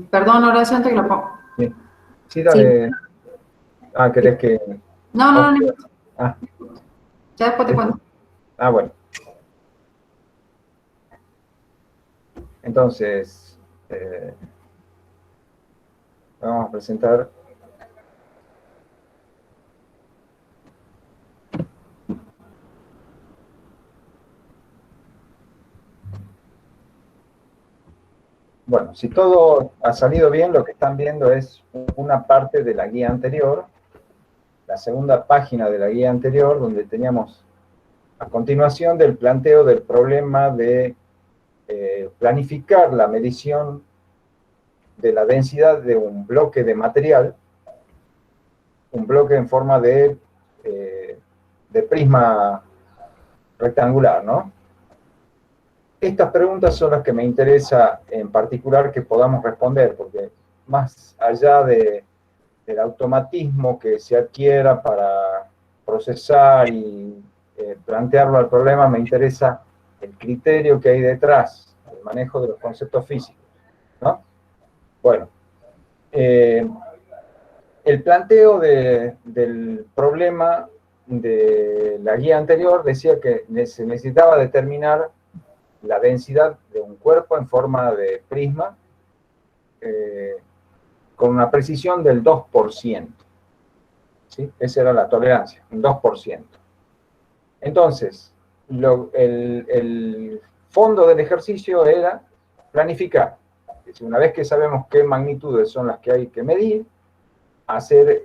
Perdón, Horacio, antes que lo pongo. Sí, sí, Sí. dale. Ah, ¿querés que...? No, no, no, no. Ah, Ya después te cuento. bueno. Entonces, vamos a presentar... Bueno, si todo ha salido bien, lo que están viendo es una parte de la guía anterior, la segunda página de la guía anterior, donde teníamos a continuación del planteo del problema de planificar la medición de la densidad de un bloque de material, un bloque en forma de prisma rectangular, ¿no? Estas preguntas son las que me interesa en particular que podamos responder, porque más allá del automatismo que se adquiera para procesar y plantearlo al problema, me interesa el criterio que hay detrás, el manejo de los conceptos físicos, ¿no? Bueno, el planteo del problema de la guía anterior decía que se necesitaba determinar la densidad de un cuerpo en forma de prisma con una precisión del 2%. ¿Sí? Esa era la tolerancia, un 2%. Entonces, el fondo del ejercicio era planificar. Es decir, una vez que sabemos qué magnitudes son las que hay que medir, hacer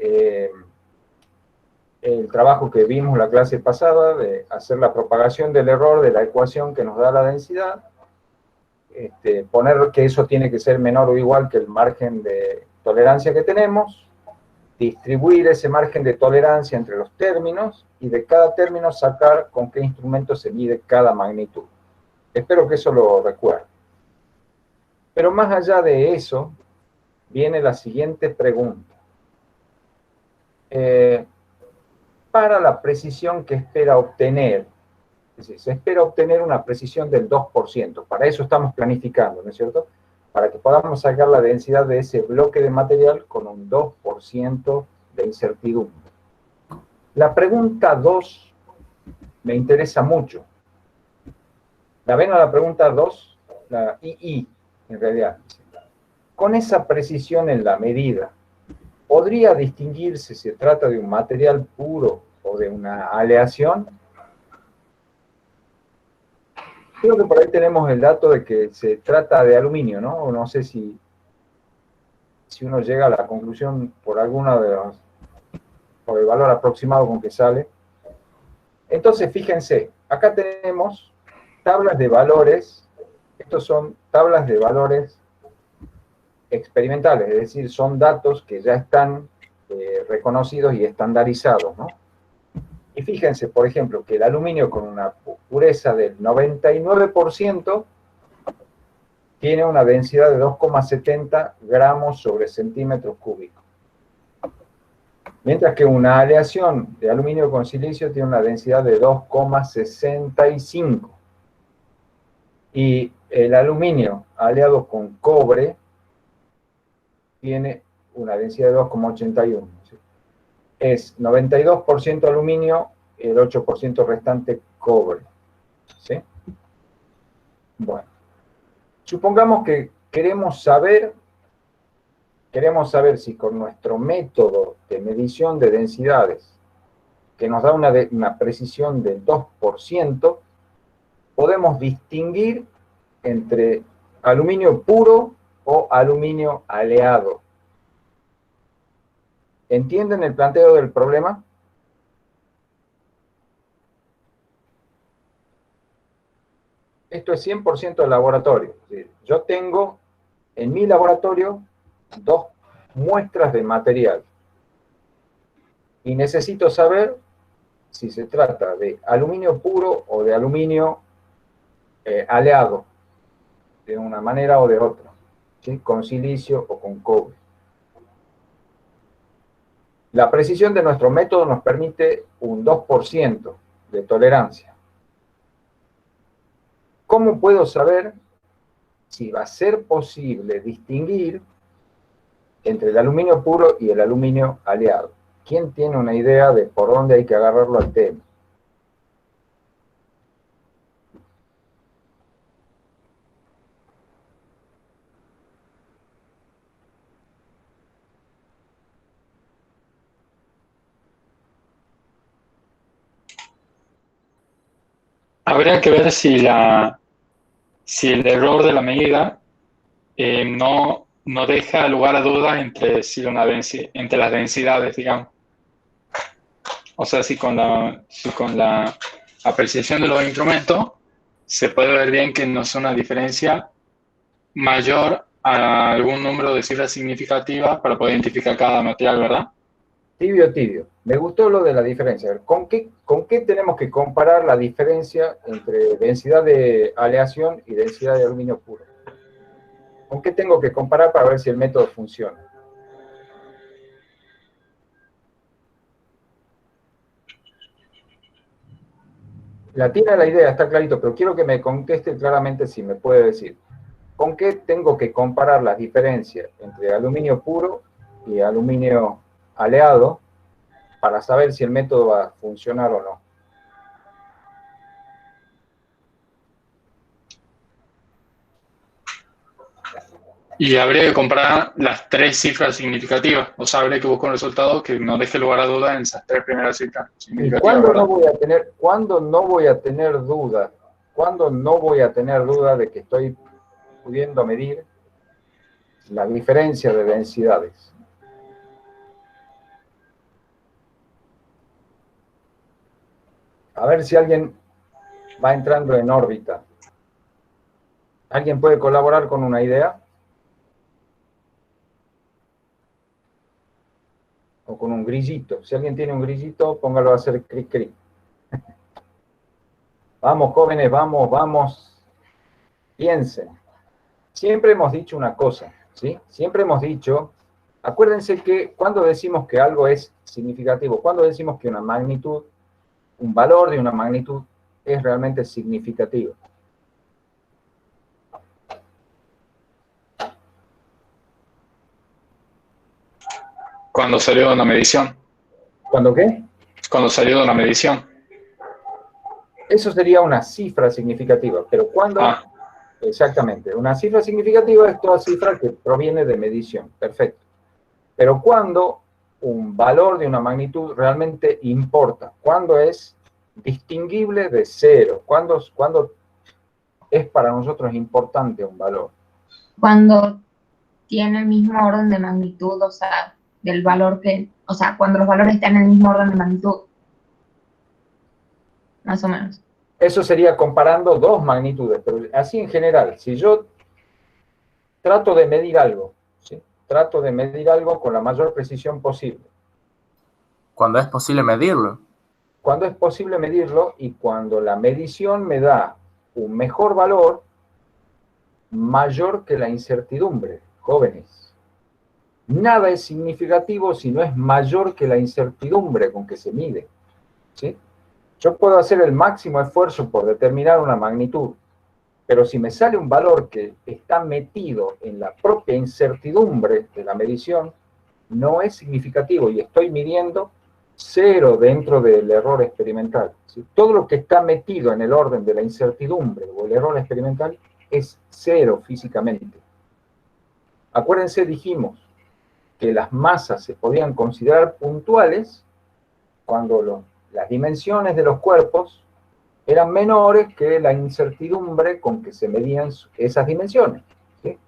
el trabajo que vimos la clase pasada, de hacer la propagación del error de la ecuación que nos da la densidad, poner que eso tiene que ser menor o igual que el margen de tolerancia que tenemos, distribuir ese margen de tolerancia entre los términos y de cada término sacar con qué instrumento se mide cada magnitud. Espero que eso lo recuerde. Pero más allá de eso, viene la siguiente pregunta. Para la precisión que espera obtener, es decir, se espera obtener una precisión del 2%. Para eso estamos planificando, ¿no es cierto? Para que podamos sacar la densidad de ese bloque de material con un 2% de incertidumbre. La pregunta 2 me interesa mucho. ¿La ven a la pregunta 2? La II, en realidad. Con esa precisión en la medida, ¿podría distinguirse si se trata de un material puro o de una aleación? Creo que por ahí tenemos el dato de que se trata de aluminio, ¿no? No sé si uno llega a la conclusión por alguna de las, por el valor aproximado con que sale. Entonces, fíjense, acá tenemos tablas de valores, estos son tablas de valores experimentales, es decir, son datos que ya están reconocidos y estandarizados, ¿no? Y fíjense, por ejemplo, que el aluminio con una pureza del 99% tiene una densidad de 2,70 gramos sobre centímetros cúbicos. Mientras que una aleación de aluminio con silicio tiene una densidad de 2,65. Y el aluminio aleado con cobre tiene una densidad de 2,81. ¿Sí? Es 92% aluminio y el 8% restante cobre. ¿Sí? Bueno, supongamos que queremos saber si con nuestro método de medición de densidades, que nos da una precisión del 2%, podemos distinguir entre aluminio puro o aluminio aleado. ¿Entienden el planteo del problema? Esto es 100% de laboratorio. Es decir, yo tengo en mi laboratorio 2 muestras de material y necesito saber si se trata de aluminio puro o de aluminio aleado, de una manera o de otra, ¿sí? Con silicio o con cobre. La precisión de nuestro método nos permite un 2% de tolerancia. ¿Cómo puedo saber si va a ser posible distinguir entre el aluminio puro y el aluminio aleado. ¿Quién tiene una idea de por dónde hay que agarrarlo al tema? Habría que ver si el error de la medida no deja lugar a dudas entre, entre las densidades, digamos. O sea, si con la apreciación de los instrumentos se puede ver bien que no es una diferencia mayor a algún número de cifras significativas para poder identificar cada material, ¿verdad? Tibio, tibio. Me gustó lo de la diferencia. ¿Con qué tenemos que comparar la diferencia entre densidad de aleación y densidad de aluminio puro? ¿Con qué tengo que comparar para ver si el método funciona? La tiene la idea, está clarito, pero quiero que me conteste claramente si me puede decir. ¿Con qué tengo que comparar las diferencias entre aluminio puro y aluminio aleado para saber si el método va a funcionar o no? Y habría que comparar las tres cifras significativas. O sea, habría que buscar un resultado que no deje lugar a dudas en esas tres primeras cifras ¿Y significativas. cuándo no voy a tener, cuándo no voy a tener duda? ¿Cuándo no voy a tener duda de que estoy pudiendo medir la diferencia de densidades? A ver si alguien va entrando en órbita. ¿Alguien puede colaborar con una idea? O con un grillito. Si alguien tiene un grillito, póngalo a hacer cric cric. Vamos, jóvenes, vamos, vamos. Piensen. Siempre hemos dicho una cosa, ¿sí? Siempre hemos dicho, acuérdense que cuando decimos que algo es significativo, cuando decimos que una magnitud, un valor de una magnitud es realmente significativo. Cuando salió de una medición. ¿Cuándo qué? Cuando salió de una medición. Eso sería una cifra significativa, pero cuando... Ah. Exactamente, una cifra significativa es toda cifra que proviene de medición, perfecto. Pero cuando un valor de una magnitud realmente importa, cuando es distinguible de cero, cuando es para nosotros importante un valor. Cuando tiene el mismo orden de magnitud, o sea, del valor que, o sea, cuando los valores están en el mismo orden de magnitud, más o menos. Eso sería comparando dos magnitudes, pero así en general, si yo trato de medir algo, ¿sí? Trato de medir algo con la mayor precisión posible. Cuando es posible medirlo. Cuando es posible medirlo y cuando la medición me da un mejor valor mayor que la incertidumbre, jóvenes. Nada es significativo si no es mayor que la incertidumbre con que se mide, ¿sí? Yo puedo hacer el máximo esfuerzo por determinar una magnitud, pero si me sale un valor que está metido en la propia incertidumbre de la medición, no es significativo y estoy midiendo cero dentro del error experimental, ¿sí? Todo lo que está metido en el orden de la incertidumbre o el error experimental es cero físicamente. Acuérdense, dijimos que las masas se podían considerar puntuales cuando las dimensiones de los cuerpos eran menores que la incertidumbre con que se medían esas dimensiones, ¿sí?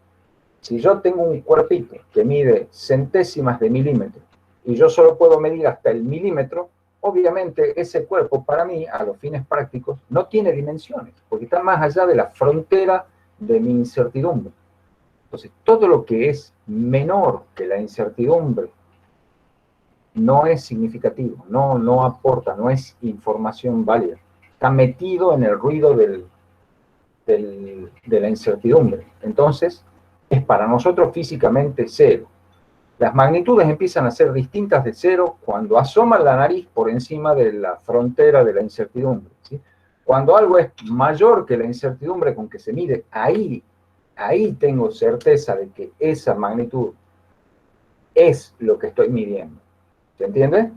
Si yo tengo un cuerpito que mide centésimas de milímetro y yo solo puedo medir hasta el milímetro, obviamente ese cuerpo para mí, a los fines prácticos, no tiene dimensiones, porque está más allá de la frontera de mi incertidumbre. Entonces, todo lo que es menor que la incertidumbre no es significativo, no aporta, no es información válida. Está metido en el ruido de la incertidumbre. Entonces, es para nosotros físicamente cero. Las magnitudes empiezan a ser distintas de cero cuando asoma la nariz por encima de la frontera de la incertidumbre, ¿sí? Cuando algo es mayor que la incertidumbre con que se mide, ahí ahí tengo certeza de que esa magnitud es lo que estoy midiendo. ¿Se entiende?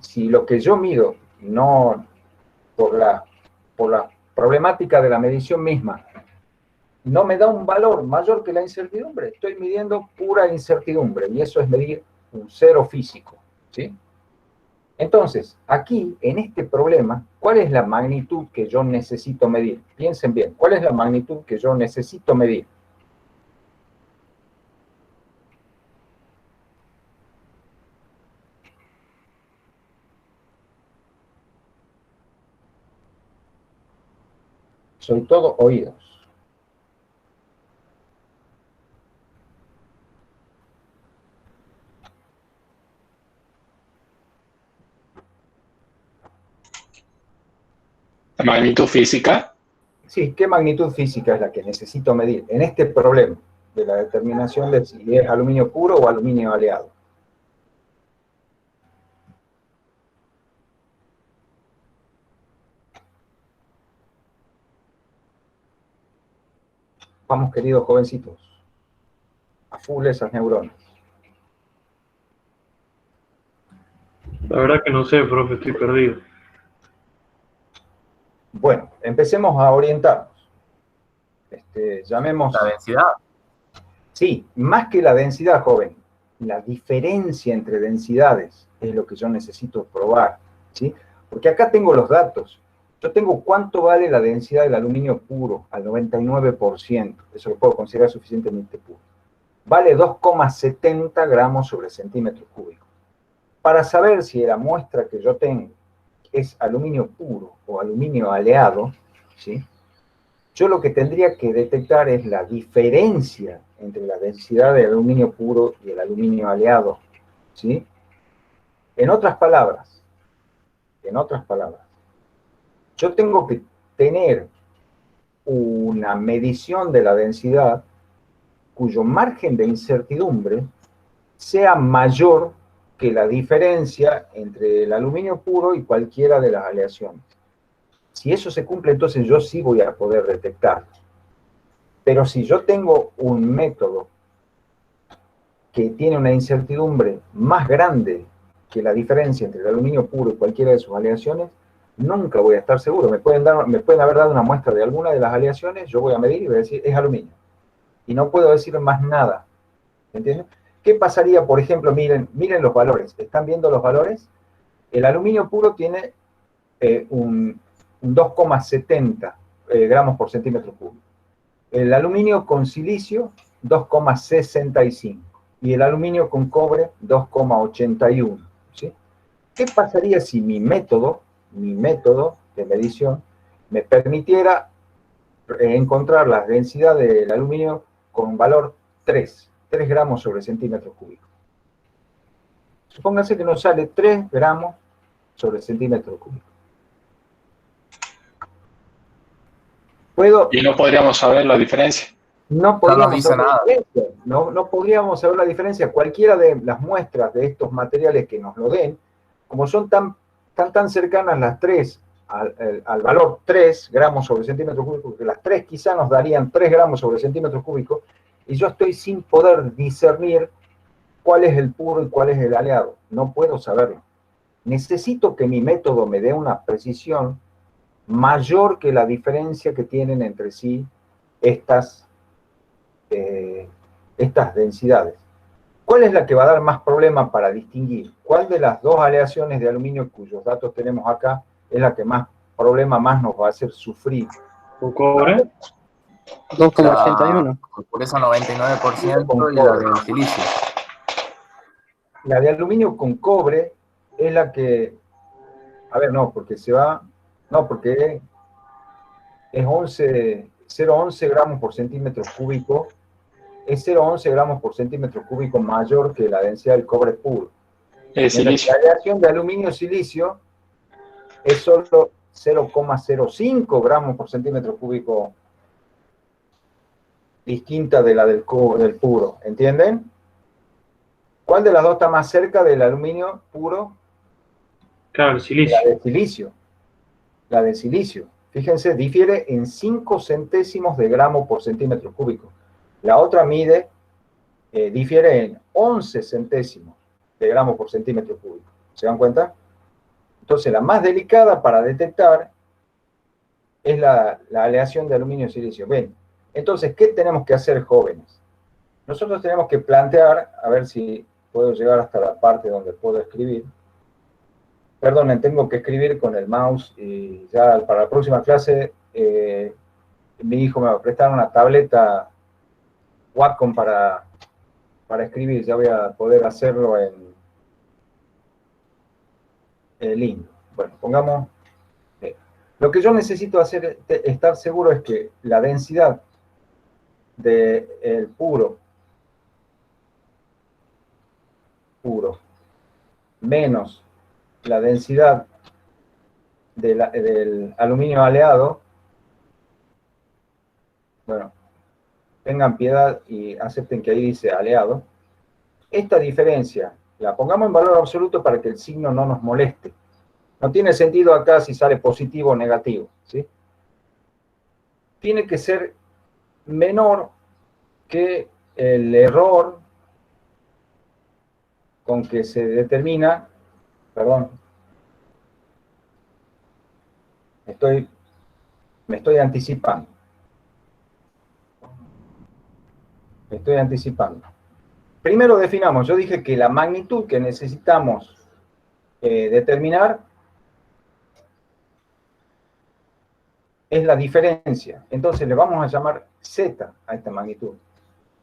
Si lo que yo mido, no por la problemática de la medición misma, no me da un valor mayor que la incertidumbre, estoy midiendo pura incertidumbre, y eso es medir un cero físico, ¿sí? Entonces, aquí, en este problema, ¿cuál es la magnitud que yo necesito medir? Piensen bien, ¿cuál es la magnitud que yo necesito medir? Soy todo oídos. La magnitud física. Sí, ¿qué magnitud física es la que necesito medir en este problema de la determinación de si es aluminio puro o aluminio aleado? Vamos, queridos jovencitos, a full esas neuronas. La verdad que no sé, profe, estoy perdido. Bueno, empecemos a orientarnos. Llamemos... La densidad. Sí, más que la densidad, joven, la diferencia entre densidades es lo que yo necesito probar, ¿sí? Porque acá tengo los datos. Yo tengo cuánto vale la densidad del aluminio puro al 99%. Eso lo puedo considerar suficientemente puro. Vale 2,70 gramos sobre centímetro cúbico. Para saber si la muestra que yo tengo es aluminio puro o aluminio aleado, ¿sí? Yo lo que tendría que detectar es la diferencia entre la densidad del aluminio puro y el aluminio aleado, ¿sí? En otras palabras, yo tengo que tener una medición de la densidad cuyo margen de incertidumbre sea mayor que la diferencia entre el aluminio puro y cualquiera de las aleaciones. Si eso se cumple, entonces yo sí voy a poder detectarlo. Pero si yo tengo un método que tiene una incertidumbre más grande que la diferencia entre el aluminio puro y cualquiera de sus aleaciones, nunca voy a estar seguro. Me pueden haber dado una muestra de alguna de las aleaciones, yo voy a medir y voy a decir, es aluminio. Y no puedo decir más nada. ¿Entienden? ¿Qué pasaría, por ejemplo, miren los valores? ¿Están viendo los valores? El aluminio puro tiene un 2,70 gramos por centímetro cúbico. El aluminio con silicio, 2,65. Y el aluminio con cobre, 2,81. ¿Sí? ¿Qué pasaría si mi método de medición me permitiera encontrar la densidad del aluminio con un valor 3 gramos sobre centímetro cúbico? Supónganse que nos sale 3 gramos sobre centímetro cúbico. Y no podríamos saber la diferencia. No podríamos dice saber nada. la diferencia. No podríamos saber la diferencia. Cualquiera de las muestras de estos materiales que nos lo den, como son tan cercanas las 3 al valor 3 gramos sobre centímetro cúbico, que las 3 quizá nos darían 3 gramos sobre centímetro cúbico, y yo estoy sin poder discernir cuál es el puro y cuál es el aleado. No puedo saberlo. Necesito que mi método me dé una precisión mayor que la diferencia que tienen entre sí estas densidades. ¿Cuál es la que va a dar más problema para distinguir? ¿Cuál de las dos aleaciones de aluminio cuyos datos tenemos acá es la que más nos va a hacer sufrir? ¿Con cobre? 2,81. Por eso 99% y la del silicio. La de aluminio con cobre es la que... A ver, no, porque se va... No, porque es 0,11 gramos por centímetro cúbico. Es 0,11 gramos por centímetro cúbico mayor que la densidad del cobre puro. Silicio. La aleación de aluminio-silicio es solo 0,05 gramos por centímetro cúbico distinta de la del puro. ¿Entienden? ¿Cuál de las dos está más cerca del aluminio puro? Claro, el silicio. La de silicio. La de silicio. fíjense, difiere en 5 centésimos de gramo por centímetro cúbico. La otra difiere en 11 centésimos de gramo por centímetro cúbico. ¿Se dan cuenta? Entonces, la más delicada para detectar es la aleación de aluminio y silicio. Bien, entonces, ¿qué tenemos que hacer, jóvenes? Nosotros tenemos que plantear, a ver si puedo llegar hasta la parte donde puedo escribir. Perdonen, tengo que escribir con el mouse y ya para la próxima clase mi hijo me va a prestar una tableta Wacom para escribir. Ya voy a poder hacerlo en lindo. Bueno, pongamos... lo que yo necesito hacer, estar seguro es que la densidad del puro menos la densidad del aluminio aleado, bueno, tengan piedad y acepten que ahí dice aleado, esta diferencia la pongamos en valor absoluto para que el signo no nos moleste. No tiene sentido acá si sale positivo o negativo, ¿sí? Tiene que ser menor que el error con que se determina, perdón, me estoy anticipando. Primero definamos, yo dije que la magnitud que necesitamos determinar es la diferencia. Entonces le vamos a llamar Z a esta magnitud.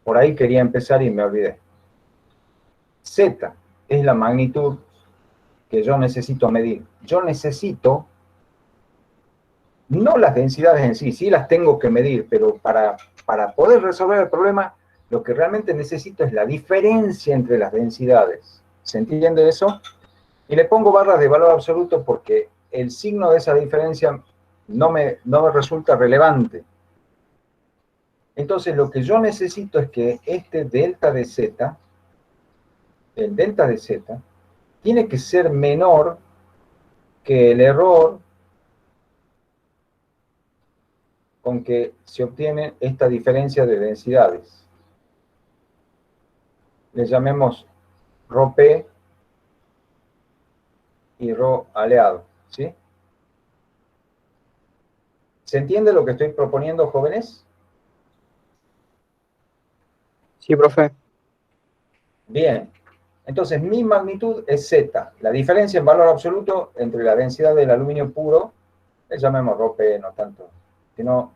Por ahí quería empezar y me olvidé. Z es la magnitud que yo necesito medir. Yo necesito, no las densidades en sí, sí las tengo que medir, pero para poder resolver el problema, lo que realmente necesito es la diferencia entre las densidades. ¿Se entiende eso? Y le pongo barras de valor absoluto porque el signo de esa diferencia no me resulta relevante. Entonces, lo que yo necesito es que este delta de Z, el delta de Z, tiene que ser menor que el error con que se obtiene esta diferencia de densidades. Le llamemos ρP y ρ aleado, ¿sí? ¿Se entiende lo que estoy proponiendo, jóvenes? Sí, profe. Bien. Entonces, mi magnitud es Z. La diferencia en valor absoluto entre la densidad del aluminio puro, le llamemos ρP, no tanto, sino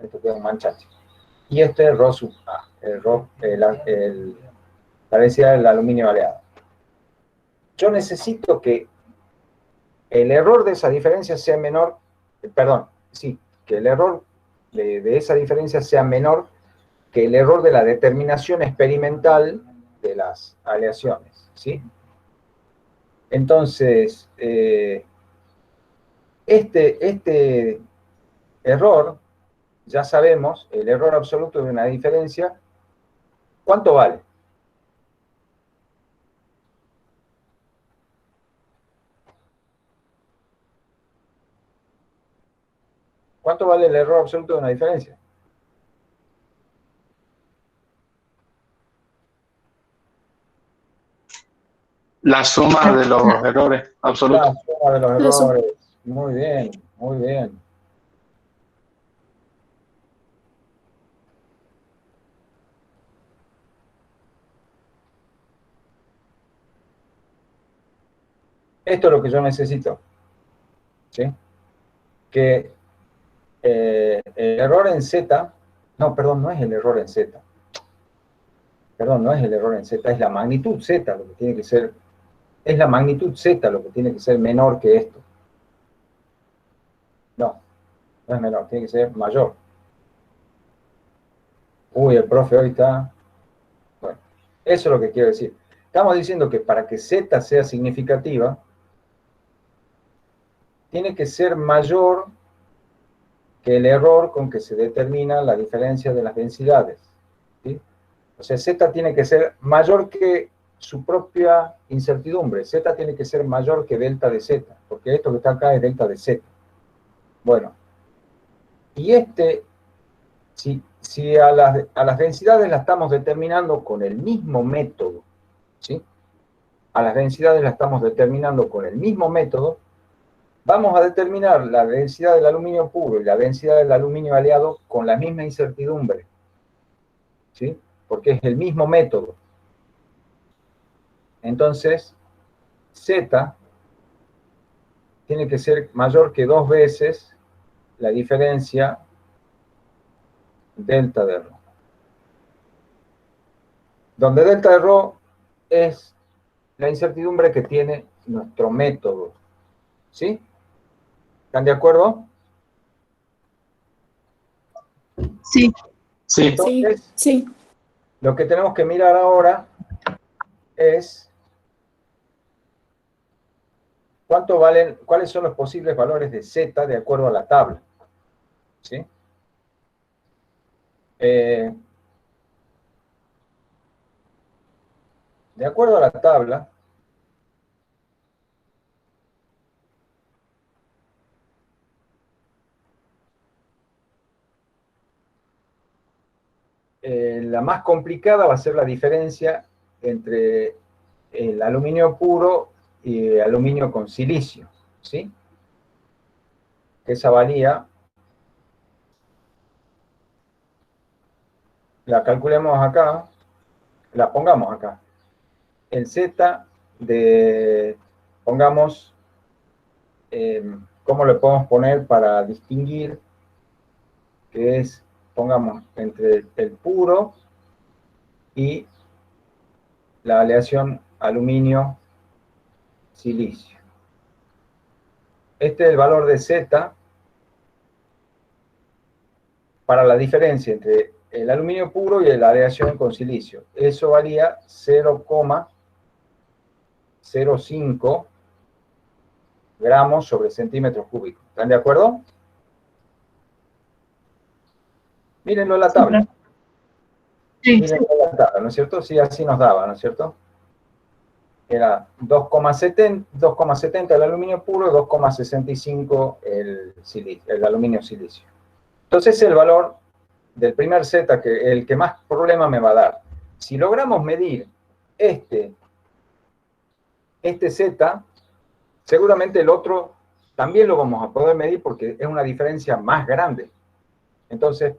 esto queda un manchacho. Y este es ρ sub A, la densidad del aluminio aleado. Yo necesito que el error de esa diferencia sea menor, que el error de esa diferencia sea menor que el error de la determinación experimental de las aleaciones, ¿sí? Entonces, este error, ya sabemos, el error absoluto de una diferencia, ¿cuánto vale? ¿Cuánto vale el error absoluto de una diferencia? La suma de los errores absolutos. La suma de los Eso. errores. Muy bien, muy bien. Esto es lo que yo necesito, ¿sí? Que el error en Z, no, perdón, no es el error en Z. Perdón, no es el error en Z, es la magnitud Z lo que tiene que ser, es la magnitud Z lo que tiene que ser menor que esto. No, no es menor, tiene que ser mayor. Uy, el profe hoy está... Bueno, eso es lo que quiero decir. Estamos diciendo que para que Z sea significativa, tiene que ser mayor que el error con que se determina la diferencia de las densidades, ¿sí? O sea, Z tiene que ser mayor que su propia incertidumbre. Z tiene que ser mayor que delta de Z, porque esto que está acá es delta de Z. Bueno, Y si a las densidades las estamos determinando con el mismo método, ¿sí? A las densidades las estamos determinando con el mismo método, vamos a determinar la densidad del aluminio puro y la densidad del aluminio aleado con la misma incertidumbre, ¿sí? Porque es el mismo método. Entonces, Z tiene que ser mayor que 2 veces la diferencia delta de ρ. Donde delta de ρ es la incertidumbre que tiene nuestro método. ¿Sí? ¿Están de acuerdo? Sí, Sí, Entonces, sí. lo que tenemos que mirar ahora es cuánto valen, cuáles son los posibles valores de Z de acuerdo a la tabla. ¿Sí? De acuerdo a la tabla, la más complicada va a ser la diferencia entre el aluminio puro y el aluminio con silicio, ¿sí? Esa varía, la calculemos acá, la pongamos acá. El Z pongamos, ¿cómo le podemos poner para distinguir? Que es, pongamos, entre el puro y la aleación aluminio-silicio. Este es el valor de Z para la diferencia entre el aluminio puro y la aleación con silicio. Eso varía 0,05 gramos sobre centímetros cúbicos. ¿Están de acuerdo? Mírenlo en la tabla. Sí. Mírenlo en la tabla, ¿no es cierto? Sí, así nos daba, ¿no es cierto? Era 2,70 el aluminio puro y 2,65 el aluminio silicio. Entonces el valor del primer Z, el que más problema me va a dar. Si logramos medir este Z, seguramente el otro también lo vamos a poder medir porque es una diferencia más grande. Entonces,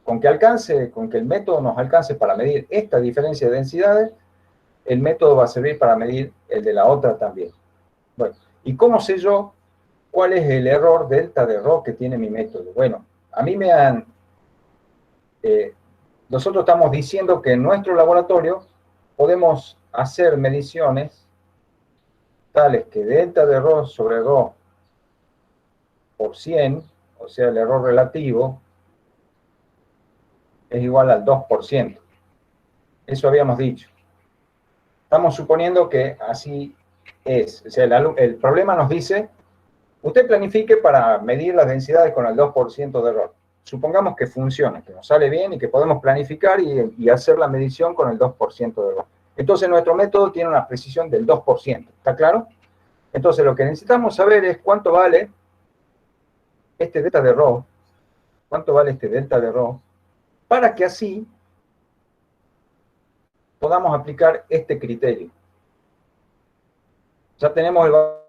con que el método nos alcance para medir esta diferencia de densidades, el método va a servir para medir el de la otra también. Bueno, ¿y cómo sé yo cuál es el error delta de ρ que tiene mi método? Bueno, a mí me han... nosotros estamos diciendo que en nuestro laboratorio podemos hacer mediciones tales que delta de ρ sobre ρ por 100, o sea, el error relativo, es igual al 2%. Eso habíamos dicho. Estamos suponiendo que así es. O sea, el problema nos dice, usted planifique para medir las densidades con el 2% de error. Supongamos que funciona, que nos sale bien y que podemos planificar y hacer la medición con el 2% de error. Entonces, nuestro método tiene una precisión del 2%. ¿Está claro? Entonces, lo que necesitamos saber es cuánto vale este delta de ρ, cuánto vale este delta de ρ, para que así podamos aplicar este criterio. Ya tenemos el valor,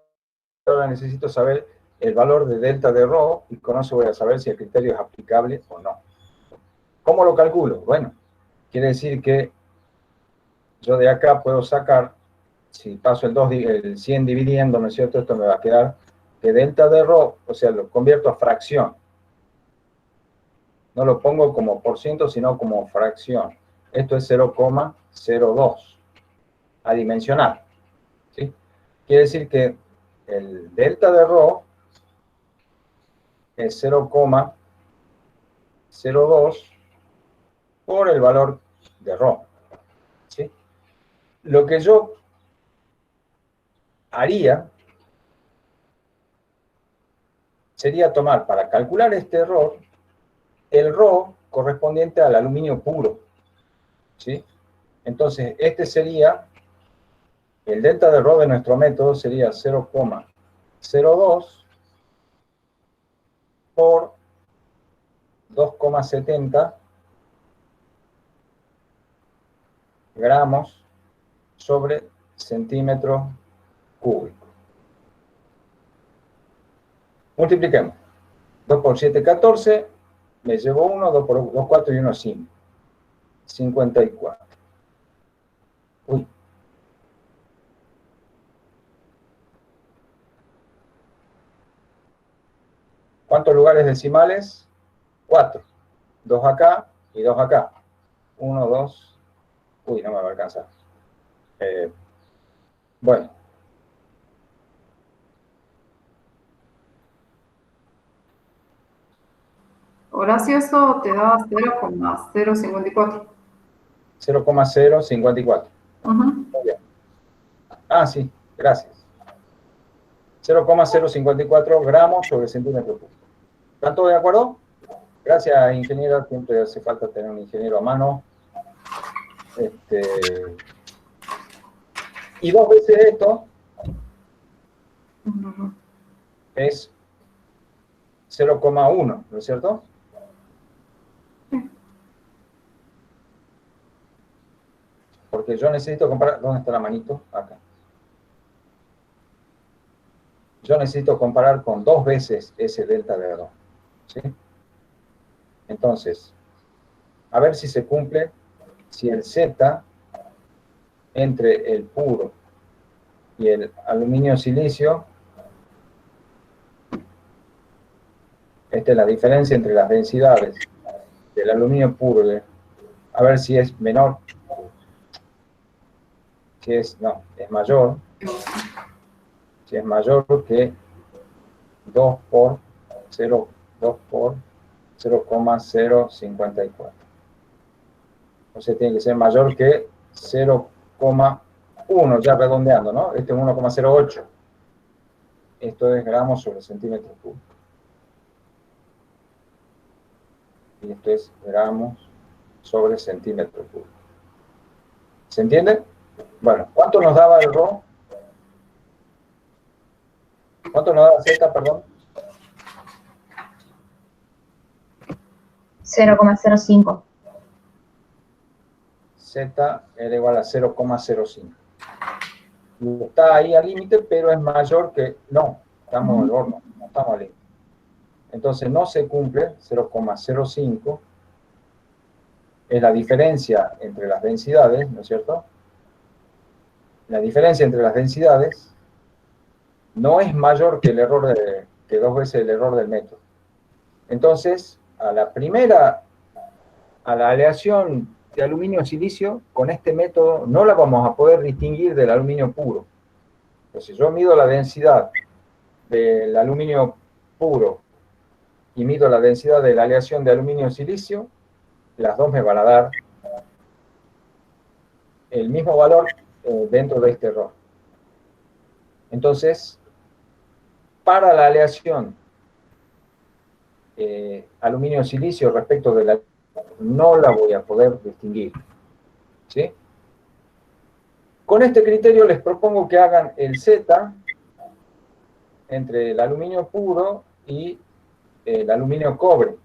ahora necesito saber el valor de delta de ρ y con eso voy a saber si el criterio es aplicable o no. ¿Cómo lo calculo? Bueno, quiere decir que yo de acá puedo sacar, si paso el 100 dividiendo, ¿no es cierto? Esto me va a quedar que delta de ρ, o sea, lo convierto a fracción. No lo pongo como por ciento, sino como fracción. Esto es 0,02 adimensional. ¿Sí? Quiere decir que el delta de ρ es 0,02 por el valor de ρ. ¿Sí? Lo que yo haría sería tomar, para calcular este error, el ρ correspondiente al aluminio puro. ¿Sí? Entonces, este sería, el delta de ρ de nuestro método sería 0,02 por 2,70 gramos sobre centímetro cúbico. Multipliquemos. 2 por 7, 14. Me llevo 1, 2 por 2, 4 y 1, 5. 54. Uy. ¿Cuántos lugares decimales? 4. 2 acá y 2 acá. 1, 2. Uy, no me va a alcanzar. Bueno. Horacio, eso te da 0,054. 0,054. Ujú. Muy bien. Ah, sí, gracias. 0,054 gramos sobre centímetro cúbico. ¿Están todos de acuerdo? Gracias, ingeniero. Siempre hace falta tener un ingeniero a mano. Y 2 veces esto Ujú. es 0,1, ¿no es cierto? Porque yo necesito comparar... ¿Dónde está la manito? Acá. Yo necesito comparar con 2 veces ese delta de error. ¿Sí? Entonces, a ver si se cumple, si el Z entre el puro y el aluminio silicio, esta es la diferencia entre las densidades del aluminio puro, a ver si es menor, si es, no, es mayor, si es mayor que 2 por 0, 2 por 0,054. Entonces tiene que ser mayor que 0,1, ya redondeando, ¿no? Este es 1,08. Esto es gramos sobre centímetro cúbico. Y esto es gramos sobre centímetro cúbico. ¿Se entiende? Bueno, ¿cuánto nos daba el Rho? ¿Cuánto nos daba Z, perdón? 0,05. Z era igual a 0,05. Está ahí al límite, pero es mayor que... No, estamos al horno, no estamos al límite. Entonces no se cumple, 0,05 es la diferencia entre las densidades, ¿no es cierto? La diferencia entre las densidades no es mayor que el error que 2 veces el error del método. Entonces, a la aleación de aluminio-silicio, con este método no la vamos a poder distinguir del aluminio puro. Entonces, yo mido la densidad del aluminio puro y mido la densidad de la aleación de aluminio-silicio, las dos me van a dar el mismo valor dentro de este error. Entonces, para la aleación aluminio-silicio respecto de la... no la voy a poder distinguir. ¿Sí? Con este criterio les propongo que hagan el Z entre el aluminio puro y el aluminio cobre.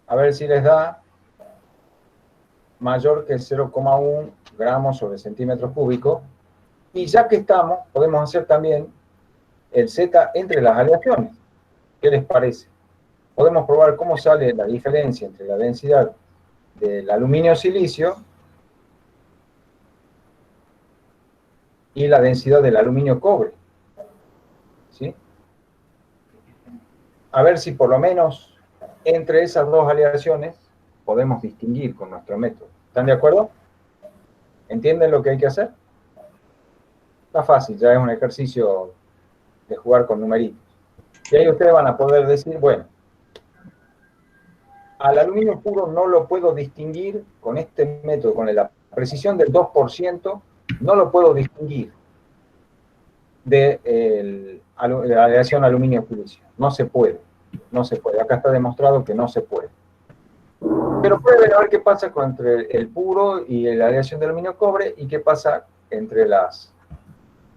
A ver si les da mayor que 0,1 gramos sobre centímetro cúbico. Y ya que estamos, podemos hacer también el Z entre las aleaciones. ¿Qué les parece? Podemos probar cómo sale la diferencia entre la densidad del aluminio-silicio y la densidad del aluminio-cobre. ¿Sí? A ver si por lo menos entre esas dos aleaciones podemos distinguir con nuestro método. ¿Están de acuerdo? ¿Entienden lo que hay que hacer? Está fácil, ya es un ejercicio de jugar con numeritos. Y ahí ustedes van a poder decir, bueno, al aluminio puro no lo puedo distinguir con este método, con la precisión del 2%, no lo puedo distinguir de la aleación aluminio-silicio. No se puede, no se puede. Acá está demostrado que no se puede. Pero prueben a ver qué pasa entre el puro y la aleación de aluminio-cobre y qué pasa entre las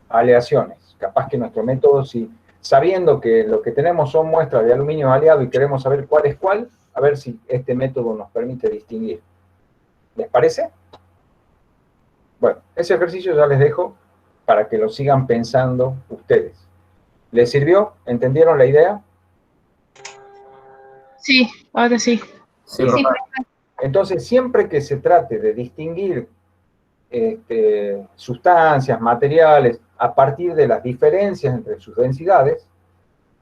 aleaciones. Capaz que nuestro método sí sabiendo que lo que tenemos son muestras de aluminio aliado y queremos saber cuál es cuál, a ver si este método nos permite distinguir. ¿Les parece? Bueno, ese ejercicio ya les dejo para que lo sigan pensando ustedes. ¿Les sirvió? ¿Entendieron la idea? Sí, ahora sí. Sí, Bien. Sí, profe. Entonces, siempre que se trate de distinguir sustancias, materiales, a partir de las diferencias entre sus densidades,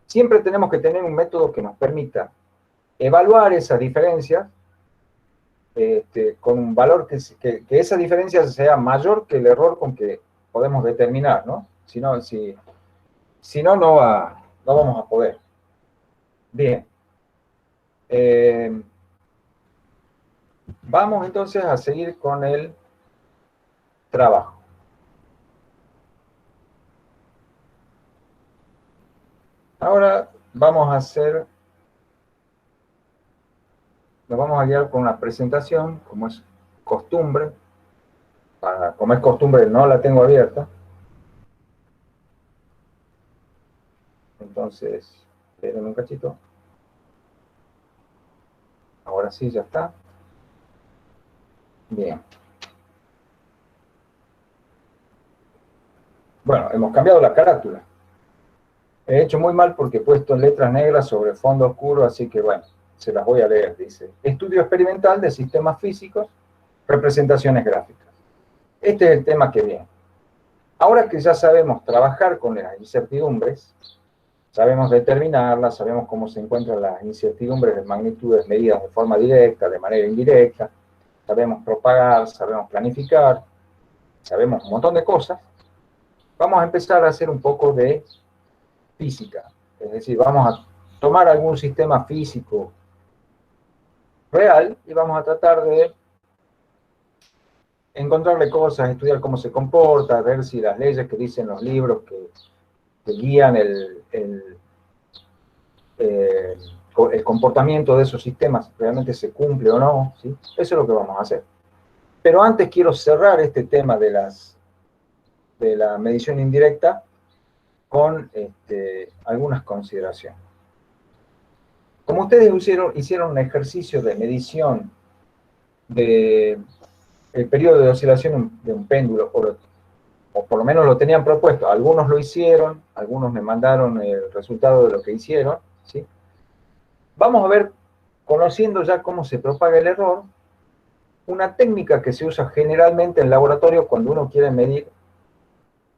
siempre tenemos que tener un método que nos permita evaluar esas diferencias con un valor que esa diferencia sea mayor que el error con que podemos determinar, ¿no? Si no, no vamos a poder. Bien. Vamos entonces a seguir con el trabajo. Ahora vamos a hacer, nos vamos a guiar con una presentación, como es costumbre. Como es costumbre, no la tengo abierta. Entonces, esperen un cachito. Ahora sí, ya está. Bien. Bueno, hemos cambiado la carátula. He hecho muy mal porque he puesto letras negras sobre fondo oscuro, así que bueno, se las voy a leer. Dice, estudio experimental de sistemas físicos, representaciones gráficas. Este es el tema que viene. Ahora que ya sabemos trabajar con las incertidumbres, sabemos determinarlas, sabemos cómo se encuentran las incertidumbres de magnitudes medidas de forma directa, de manera indirecta, sabemos propagar, sabemos planificar, sabemos un montón de cosas, vamos a empezar a hacer un poco de física. Es decir, vamos a tomar algún sistema físico real y vamos a tratar de encontrarle cosas, estudiar cómo se comporta, ver si las leyes que dicen los libros que guían el comportamiento de esos sistemas realmente se cumple o no, ¿sí? Eso es lo que vamos a hacer. Pero antes quiero cerrar este tema de la medición indirecta con algunas consideraciones. Como ustedes hicieron un ejercicio de medición del periodo de oscilación de un péndulo, o por lo menos lo tenían propuesto, algunos lo hicieron, algunos me mandaron el resultado de lo que hicieron, ¿sí? Vamos a ver, conociendo ya cómo se propaga el error, una técnica que se usa generalmente en laboratorio cuando uno quiere medir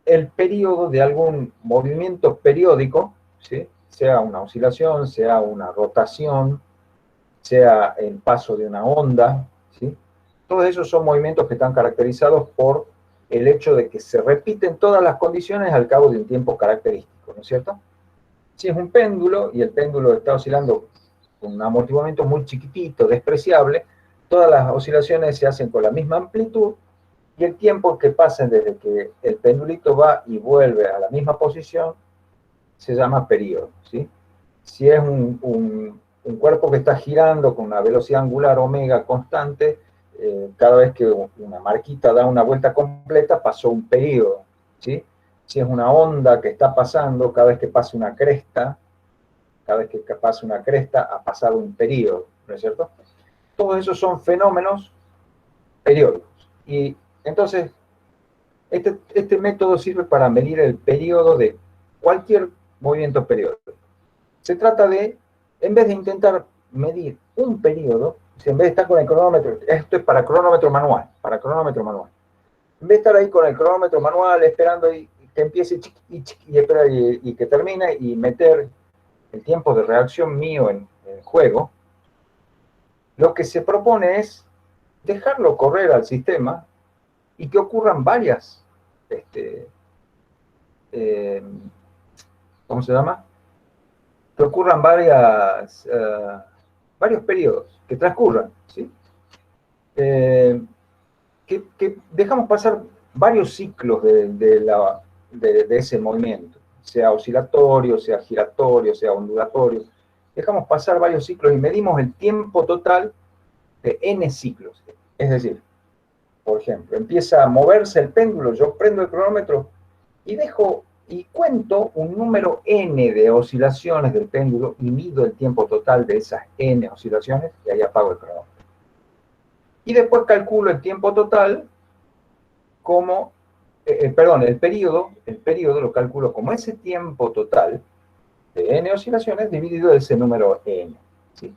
el periodo de algún movimiento periódico, ¿sí? Sea una oscilación, sea una rotación, sea el paso de una onda, ¿sí? Todos esos son movimientos que están caracterizados por el hecho de que se repiten todas las condiciones al cabo de un tiempo característico, ¿no es cierto? Si es un péndulo y el péndulo está oscilando con un amortiguamiento muy chiquitito, despreciable, todas las oscilaciones se hacen con la misma amplitud y el tiempo que pasa desde que el pendulito va y vuelve a la misma posición se llama periodo, ¿sí? Si es un cuerpo que está girando con una velocidad angular omega constante, cada vez que una marquita da una vuelta completa, pasó un periodo, ¿sí? Si es una onda que está pasando, cada vez que pasa una cresta, ha pasado un periodo, ¿no es cierto? Todos esos son fenómenos periódicos. Y entonces, este método sirve para medir el periodo de cualquier movimiento periódico. Se trata de, en vez de intentar medir un periodo, en vez de estar con el cronómetro, esto es para cronómetro manual, en vez de estar ahí con el cronómetro manual esperando que empiece y que termine y meter el tiempo de reacción mío en juego, lo que se propone es dejarlo correr al sistema y que ocurran varias, ¿cómo se llama? Que ocurran varios periodos, que transcurran, ¿sí? Que dejamos pasar varios ciclos de ese movimiento, sea oscilatorio, sea giratorio, sea ondulatorio. Dejamos pasar varios ciclos y medimos el tiempo total de n ciclos. Es decir, por ejemplo, empieza a moverse el péndulo, yo prendo el cronómetro y dejo y cuento un número n de oscilaciones del péndulo y mido el tiempo total de esas n oscilaciones y ahí apago el cronómetro. Y después calculo el tiempo total como, perdón, el periodo lo calculo como ese tiempo total de n oscilaciones dividido ese número n. ¿Sí?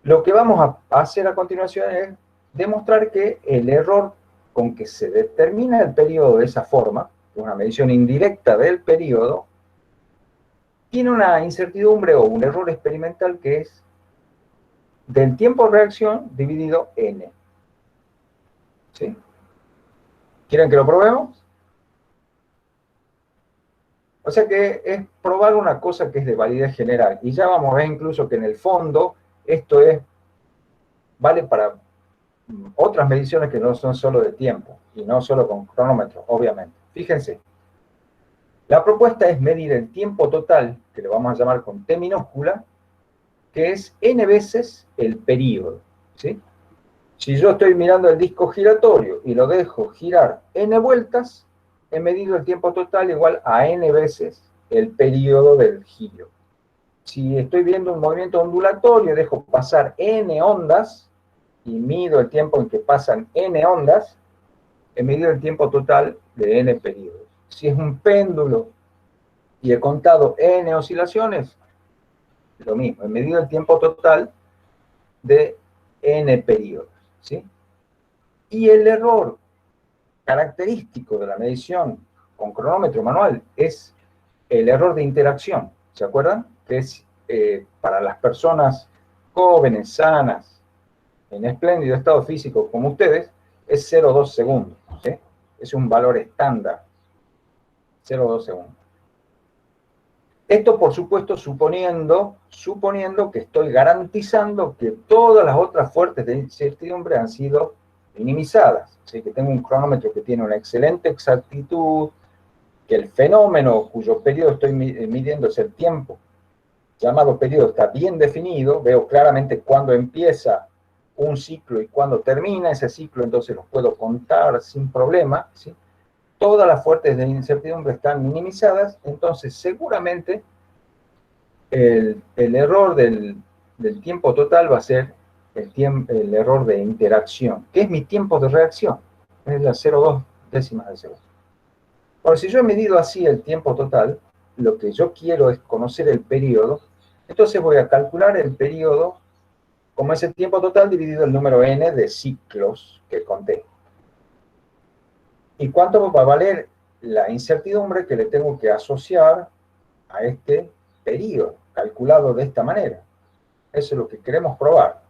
Lo que vamos a hacer a continuación es demostrar que el error con que se determina el periodo de esa forma, una medición indirecta del periodo, tiene una incertidumbre o un error experimental que es del tiempo de reacción dividido n. ¿Sí? ¿Quieren que lo probemos? O sea que es probar una cosa que es de validez general. Y ya vamos a ver incluso que en el fondo esto vale para otras mediciones que no son solo de tiempo y no solo con cronómetro, obviamente. Fíjense, la propuesta es medir el tiempo total, que le vamos a llamar con T minúscula, que es n veces el período, ¿sí? Si yo estoy mirando el disco giratorio y lo dejo girar n vueltas, he medido el tiempo total igual a n veces el período del giro. Si estoy viendo un movimiento ondulatorio y dejo pasar n ondas, y mido el tiempo en que pasan n ondas, he medido el tiempo total de n periodos. Si es un péndulo y he contado n oscilaciones, lo mismo, he medido el tiempo total de n periodos, ¿sí? Y el error característico de la medición con cronómetro manual es el error de interacción, ¿se acuerdan? Que es para las personas jóvenes, sanas, en espléndido estado físico como ustedes, es 0,2 segundos, ¿sí? Es un valor estándar, 0,2 segundos. Esto, por supuesto, suponiendo que estoy garantizando que todas las otras fuentes de incertidumbre han sido minimizadas. ¿Sí? Que tengo un cronómetro que tiene una excelente exactitud, que el fenómeno cuyo periodo estoy midiendo es el tiempo, llamado periodo, está bien definido, veo claramente cuándo empieza un ciclo y cuándo termina ese ciclo, entonces los puedo contar sin problema, ¿sí? Todas las fuentes de incertidumbre están minimizadas, entonces seguramente el error del tiempo total va a ser el error de interacción, que es mi tiempo de reacción, es la 0,2 décimas de segundo. Ahora, si yo he medido así el tiempo total, lo que yo quiero es conocer el periodo, entonces voy a calcular el periodo como ese tiempo total dividido el número n de ciclos que conté. ¿Y cuánto va a valer la incertidumbre que le tengo que asociar a este periodo, calculado de esta manera? Eso es lo que queremos probar,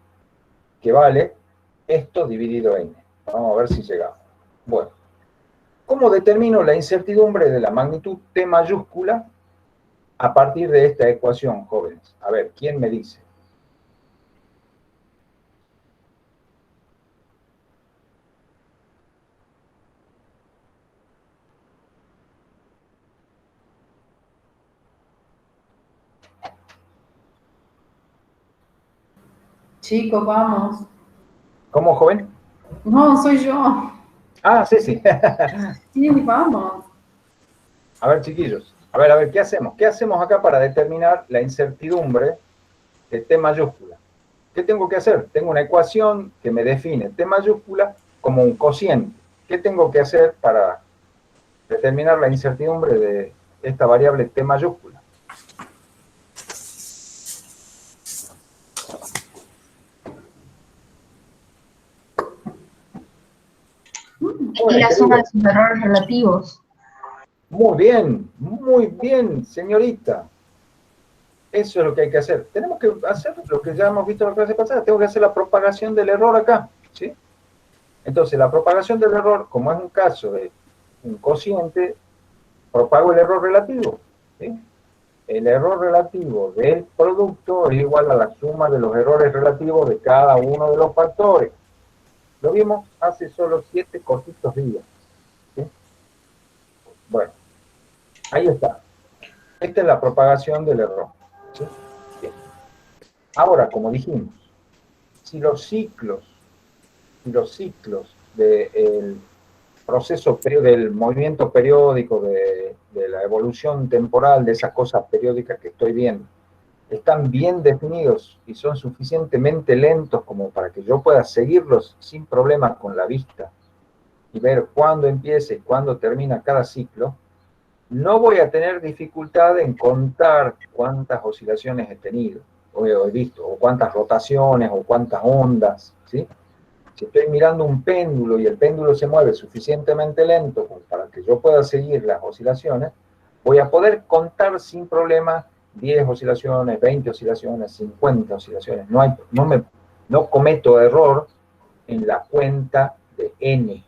que vale esto dividido n. Vamos a ver si llegamos. Bueno, ¿cómo determino la incertidumbre de la magnitud T mayúscula a partir de esta ecuación, jóvenes? A ver, ¿quién me dice? Chicos, vamos. ¿Cómo, joven? No, soy yo. Ah, sí, sí. Sí, vamos. A ver, chiquillos. A ver, ¿qué hacemos? ¿Qué hacemos acá para determinar la incertidumbre de T mayúscula? ¿Qué tengo que hacer? Tengo una ecuación que me define T mayúscula como un cociente. ¿Qué tengo que hacer para determinar la incertidumbre de esta variable T mayúscula? Y la suma de sus errores relativos. Muy bien, señorita. Eso es lo que hay que hacer. Tenemos que hacer lo que ya hemos visto en la clase pasada. Tengo que hacer la propagación del error acá, ¿sí? Entonces, la propagación del error, como es un caso de un cociente, propago el error relativo, ¿sí? El error relativo del producto es igual a la suma de los errores relativos de cada uno de los factores. Lo vimos hace solo 7 cortitos días, ¿sí? Bueno, ahí está. Esta es la propagación del error, ¿sí? Bien. Ahora, como dijimos, si los ciclos del proceso del movimiento periódico, de la evolución temporal, de esas cosas periódicas que estoy viendo, están bien definidos y son suficientemente lentos como para que yo pueda seguirlos sin problemas con la vista y ver cuándo empieza y cuándo termina cada ciclo, no voy a tener dificultad en contar cuántas oscilaciones he tenido, o he visto, o cuántas rotaciones, o cuántas ondas, ¿sí? Si estoy mirando un péndulo y el péndulo se mueve suficientemente lento como para que yo pueda seguir las oscilaciones, voy a poder contar sin problema 10 oscilaciones, 20 oscilaciones, 50 oscilaciones. No cometo error en la cuenta de n.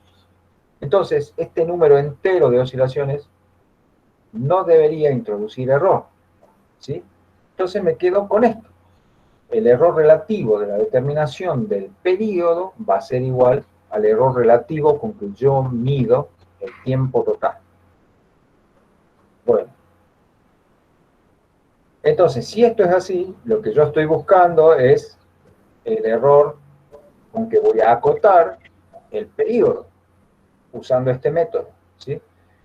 Entonces, este número entero de oscilaciones no debería introducir error, ¿sí? Entonces me quedo con esto. El error relativo de la determinación del periodo va a ser igual al error relativo con que yo mido el tiempo total. Bueno. Entonces, si esto es así, lo que yo estoy buscando es el error con que voy a acotar el periodo usando este método, ¿sí?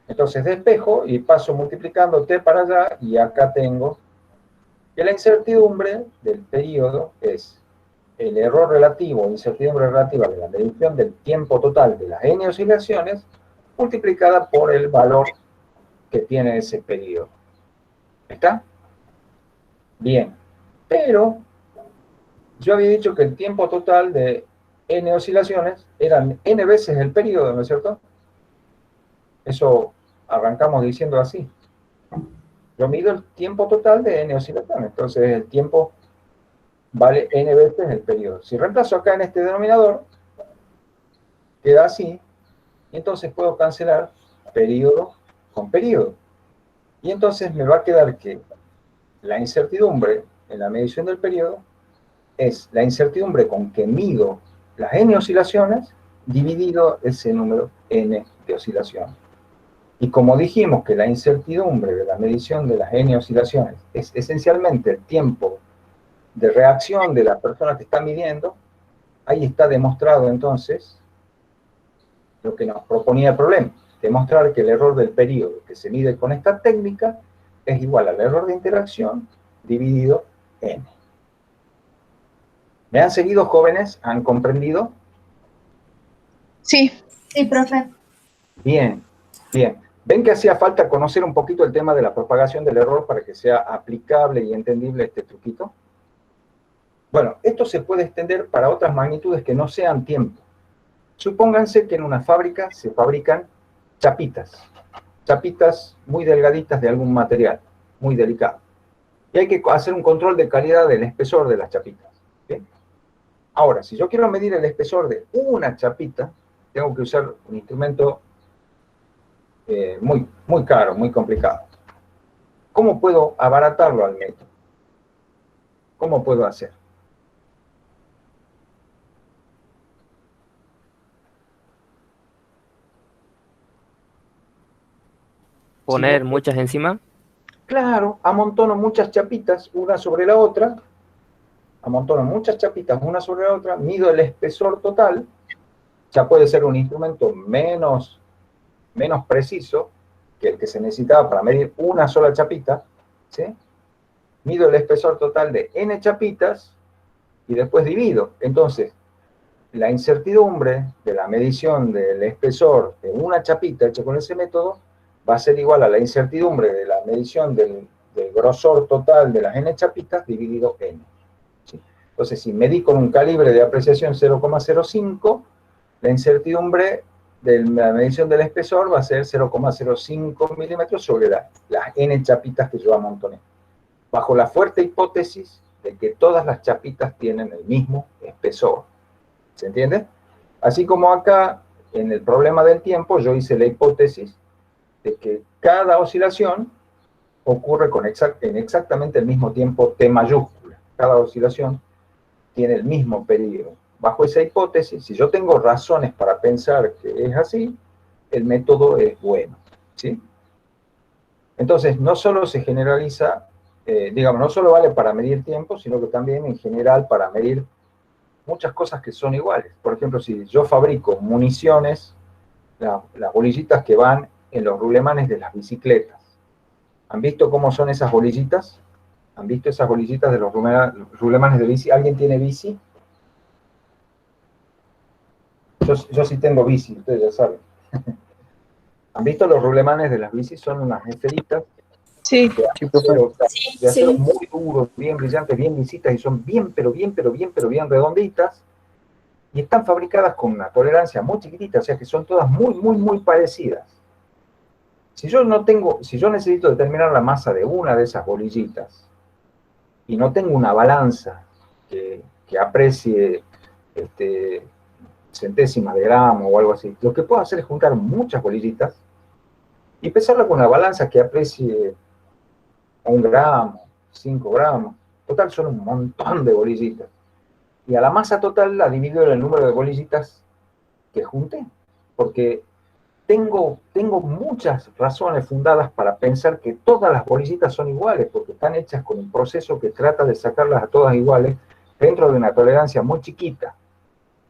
Entonces despejo y paso multiplicando t para allá y acá tengo que la incertidumbre del periodo es el error relativo o incertidumbre relativa de la medición del tiempo total de las n oscilaciones multiplicada por el valor que tiene ese periodo. ¿Está? Bien. Pero yo había dicho que el tiempo total de n oscilaciones eran n veces el periodo, ¿no es cierto? Eso arrancamos diciendo así. Yo mido el tiempo total de n oscilaciones, entonces el tiempo vale n veces el periodo. Si reemplazo acá en este denominador, queda así, y entonces puedo cancelar periodo con periodo. Y entonces me va a quedar que la incertidumbre en la medición del periodo es la incertidumbre con que mido las n oscilaciones dividido ese número n de oscilaciones. Y como dijimos que la incertidumbre de la medición de las n oscilaciones es esencialmente el tiempo de reacción de la persona que está midiendo, ahí está demostrado entonces lo que nos proponía el problema, demostrar que el error del periodo que se mide con esta técnica es igual al error de interacción dividido n. ¿Me han seguido, jóvenes? ¿Han comprendido? Sí. Sí, profe. Bien, bien. ¿Ven que hacía falta conocer un poquito el tema de la propagación del error para que sea aplicable y entendible este truquito? Bueno, esto se puede extender para otras magnitudes que no sean tiempo. Supónganse que en una fábrica se fabrican chapitas muy delgaditas de algún material, muy delicado. Y hay que hacer un control de calidad del espesor de las chapitas. ¿Sí? Ahora, si yo quiero medir el espesor de una chapita, tengo que usar un instrumento muy caro, muy complicado. ¿Cómo puedo abaratarlo al método? ¿Cómo puedo hacer? Poner muchas encima. Claro, amontono muchas chapitas una sobre la otra, amontono muchas chapitas una sobre la otra, mido el espesor total, ya puede ser un instrumento menos preciso que el que se necesitaba para medir una sola chapita, ¿sí? Mido el espesor total de n chapitas y después divido. Entonces, la incertidumbre de la medición del espesor de una chapita hecha con ese método va a ser igual a la incertidumbre de la medición del grosor total de las n chapitas dividido n. ¿Sí? Entonces, si medí con un calibre de apreciación 0,05, la incertidumbre de la medición del espesor va a ser 0,05 milímetros sobre las n chapitas que yo amontoné, bajo la fuerte hipótesis de que todas las chapitas tienen el mismo espesor. ¿Se entiende? Así como acá, en el problema del tiempo, yo hice la hipótesis de que cada oscilación ocurre en exactamente el mismo tiempo t mayúscula. Cada oscilación tiene el mismo periodo. Bajo esa hipótesis, si yo tengo razones para pensar que es así, el método es bueno, ¿sí? Entonces, no solo se generaliza, no solo vale para medir tiempo, sino que también en general para medir muchas cosas que son iguales. Por ejemplo, si yo fabrico municiones las bolillitas que van en los rulemanes de las bicicletas. ¿Han visto cómo son esas bolillitas? ¿Han visto esas bolillitas de los rulemanes de bici? ¿Alguien tiene bici? Yo sí tengo bici, ustedes ya saben. ¿Han visto los rulemanes de las bicis? Son unas esferitas Sí. de acero muy duros, bien brillantes, bien lisitas, y son bien redonditas, y están fabricadas con una tolerancia muy chiquitita, o sea que son todas muy parecidas. Si yo necesito determinar la masa de una de esas bolillitas, y no tengo una balanza que aprecie centésimas de gramo o algo así, lo que puedo hacer es juntar muchas bolillitas y pesarla con una balanza que aprecie 1 gramo, 5 gramos. Total, son un montón de bolillitas. Y a la masa total la divido en el número de bolillitas que junté. Porque tengo muchas razones fundadas para pensar que todas las bolillitas son iguales, porque están hechas con un proceso que trata de sacarlas a todas iguales dentro de una tolerancia muy chiquita.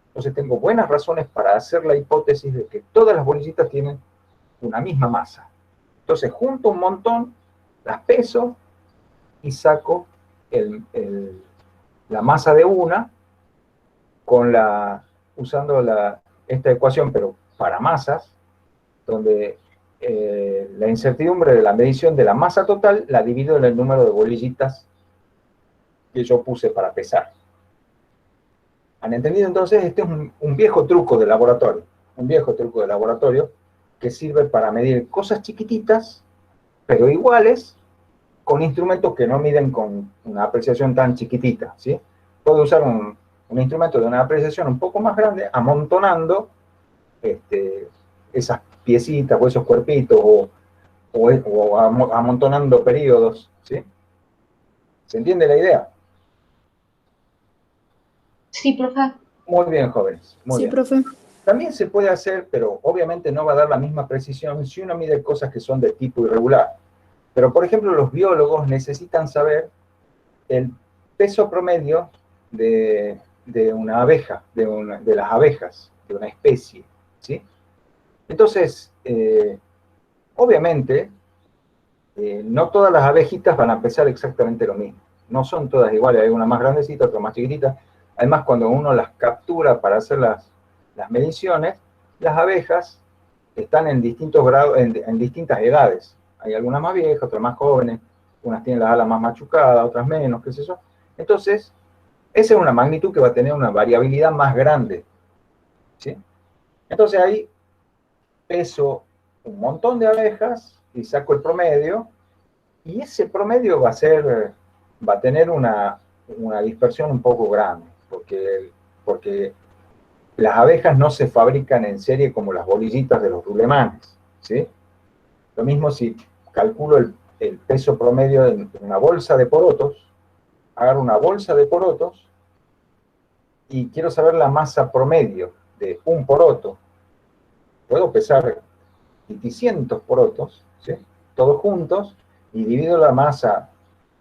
Entonces tengo buenas razones para hacer la hipótesis de que todas las bolillitas tienen una misma masa. Entonces junto un montón, las peso y saco la masa de una usando esta ecuación, pero para masas, donde la incertidumbre de la medición de la masa total la divido en el número de bolillitas que yo puse para pesar. ¿Han entendido entonces? Este es un viejo truco de laboratorio, que sirve para medir cosas chiquititas, pero iguales, con instrumentos que no miden con una apreciación tan chiquitita, ¿sí? Puedo usar un instrumento de una apreciación un poco más grande, amontonando esas piecitas o esos cuerpitos, o amontonando periodos, ¿sí? ¿Se entiende la idea? Sí, profe. Muy bien, jóvenes. Muy Sí, bien. profe. También se puede hacer, pero obviamente no va a dar la misma precisión si uno mide cosas que son de tipo irregular. Pero, por ejemplo, los biólogos necesitan saber el peso promedio de una abeja, de las abejas, de una especie, ¿sí? Entonces, obviamente, no todas las abejitas van a pesar exactamente lo mismo. No son todas iguales, hay una más grandecita, otra más chiquitita. Además, cuando uno las captura para hacer las mediciones, las abejas están en distintos grados, en distintas edades. Hay algunas más viejas, otras más jóvenes, unas tienen las alas más machucadas, otras menos, qué sé yo. Entonces, esa es una magnitud que va a tener una variabilidad más grande, ¿sí? Entonces ahí peso un montón de abejas y saco el promedio, y ese promedio va a tener una dispersión un poco grande, porque las abejas no se fabrican en serie como las bolillitas de los rulemanes, ¿sí? Lo mismo si calculo el peso promedio de una bolsa de porotos, agarro una bolsa de porotos y quiero saber la masa promedio de un poroto. Puedo pesar 500 porotos, ¿sí? Todos juntos, y divido la masa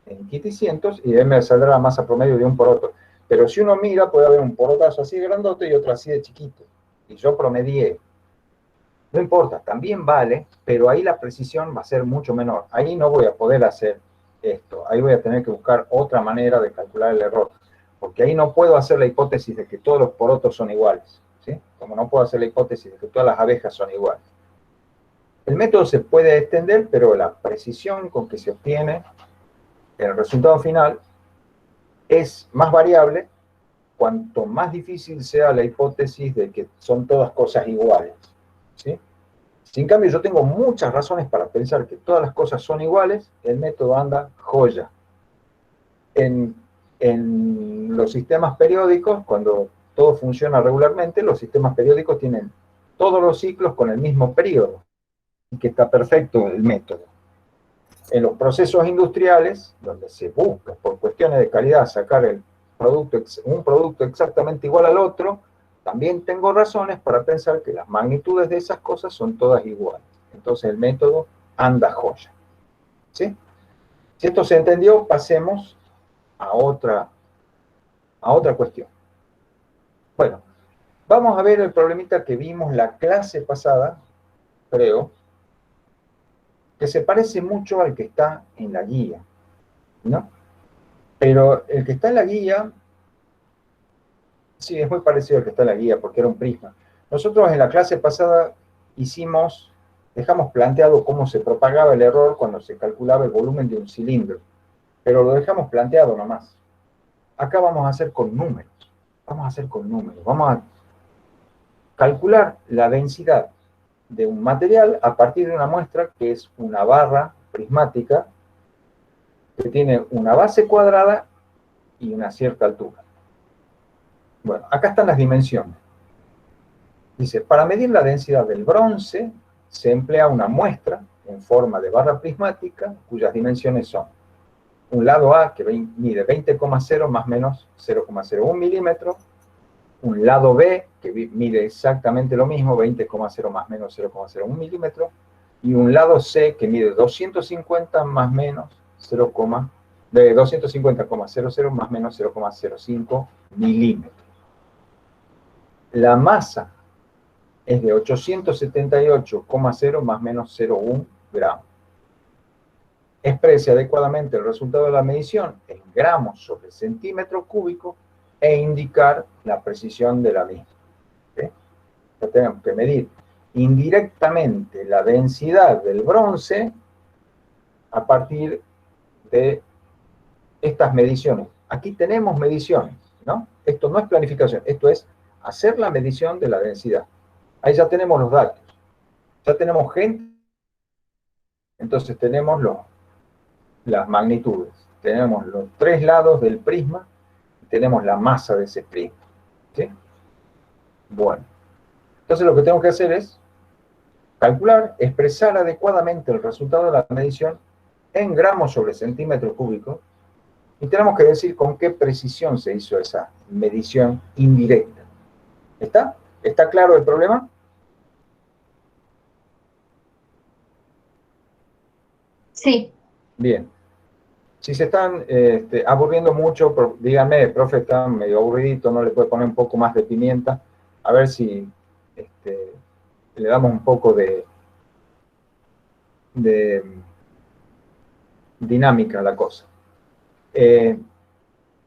en 500 y me saldrá la masa promedio de un poroto. Pero si uno mira, puede haber un porotazo así de grandote y otro así de chiquito. Y yo promedié. No importa, también vale, pero ahí la precisión va a ser mucho menor. Ahí no voy a poder hacer esto. Ahí voy a tener que buscar otra manera de calcular el error. Porque ahí no puedo hacer la hipótesis de que todos los porotos son iguales, ¿sí? Como no puedo hacer la hipótesis de que todas las abejas son iguales. El método se puede extender, pero la precisión con que se obtiene el resultado final es más variable cuanto más difícil sea la hipótesis de que son todas cosas iguales, ¿sí? Si en cambio yo tengo muchas razones para pensar que todas las cosas son iguales, el método anda joya. En los sistemas periódicos, cuando todo funciona regularmente, los sistemas periódicos tienen todos los ciclos con el mismo periodo, y que está perfecto el método. En los procesos industriales, donde se busca por cuestiones de calidad sacar un producto exactamente igual al otro, también tengo razones para pensar que las magnitudes de esas cosas son todas iguales. Entonces el método anda joya, ¿sí? Si esto se entendió, pasemos a otra cuestión. Bueno, Vamos a ver el problemita que vimos la clase pasada, creo, que se parece mucho al que está en la guía, ¿no? Pero el que está en la guía, sí, es muy parecido al que está en la guía, porque era un prisma. Nosotros en la clase pasada dejamos planteado cómo se propagaba el error cuando se calculaba el volumen de un cilindro, pero lo dejamos planteado nomás. Acá vamos a hacer con números, vamos a calcular la densidad de un material a partir de una muestra que es una barra prismática que tiene una base cuadrada y una cierta altura. Bueno, acá están las dimensiones. Dice, para medir la densidad del bronce se emplea una muestra en forma de barra prismática cuyas dimensiones son un lado A que mide 20,0 más menos 0,01 milímetros, un lado B que mide exactamente lo mismo, 20,0 más menos 0,01 milímetros, y un lado C que mide 250 más menos 250,00 más menos 0,05 milímetros. La masa es de 878,0 más menos 0,1 gramos. Exprese adecuadamente el resultado de la medición en gramos sobre centímetro cúbico e indicar la precisión de la misma. ¿Sí? Entonces tenemos que medir indirectamente la densidad del bronce a partir de estas mediciones. Aquí tenemos mediciones, ¿no? Esto no es planificación, esto es hacer la medición de la densidad. Ahí ya tenemos los datos, ya tenemos gente, entonces tenemos las magnitudes, tenemos los tres lados del prisma, tenemos la masa de ese prisma, ¿sí? Bueno, entonces lo que tengo que hacer es calcular, expresar adecuadamente el resultado de la medición en gramos sobre centímetro cúbico, y tenemos que decir con qué precisión se hizo esa medición indirecta. ¿Está? ¿Está claro el problema? Sí. Bien. Si se están aburriendo mucho, díganme, profe, está medio aburridito, ¿no le puede poner un poco más de pimienta? A ver si le damos un poco de dinámica a la cosa.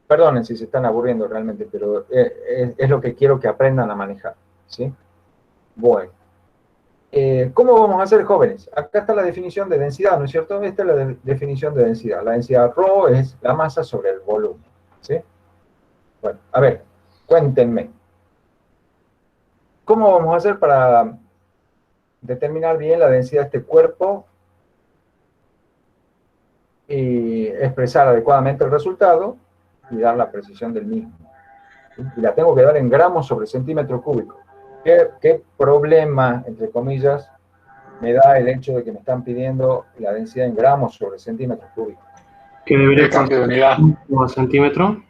Perdonen si se están aburriendo realmente, pero es lo que quiero que aprendan a manejar, ¿sí? Bueno. ¿Cómo vamos a hacer, jóvenes? Acá está la definición de densidad, ¿no es cierto? Esta es la definición de densidad. La densidad ρ es la masa sobre el volumen, ¿sí? Bueno, a ver, cuéntenme. ¿Cómo vamos a hacer para determinar bien la densidad de este cuerpo y expresar adecuadamente el resultado y dar la precisión del mismo? ¿Sí? Y la tengo que dar en gramos sobre centímetro cúbico. ¿Qué problema, entre comillas, me da el hecho de que me están pidiendo la densidad en gramos sobre centímetros cúbicos? Que debería El cambio de unidad. como centímetro.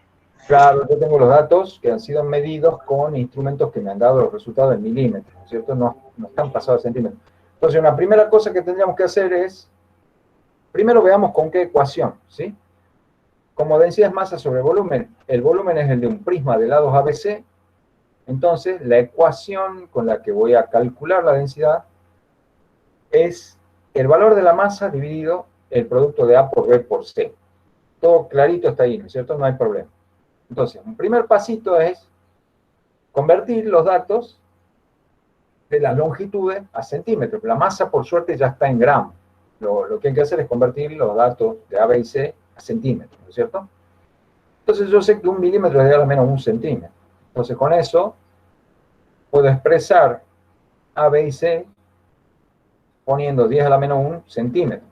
Claro, yo tengo los datos que han sido medidos con instrumentos que me han dado los resultados en milímetros, ¿no es cierto? No están pasados a centímetros. Entonces, una primera cosa que tendríamos que hacer es, primero veamos con qué ecuación, ¿sí? Como densidad es masa sobre volumen, el volumen es el de un prisma de lados ABC, entonces la ecuación con la que voy a calcular la densidad es el valor de la masa dividido el producto de A por B por C. Todo clarito está ahí, ¿no es cierto? No hay problema. Entonces, un primer pasito es convertir los datos de las longitudes a centímetros. La masa, por suerte, ya está en gramos. Lo que hay que hacer es convertir los datos de A, B y C a centímetros, ¿no es cierto? Entonces, yo sé que 1 milímetro es de al menos 1 centímetro. Entonces, con eso, puedo expresar A, B y C poniendo 10 a la menos 1 centímetro.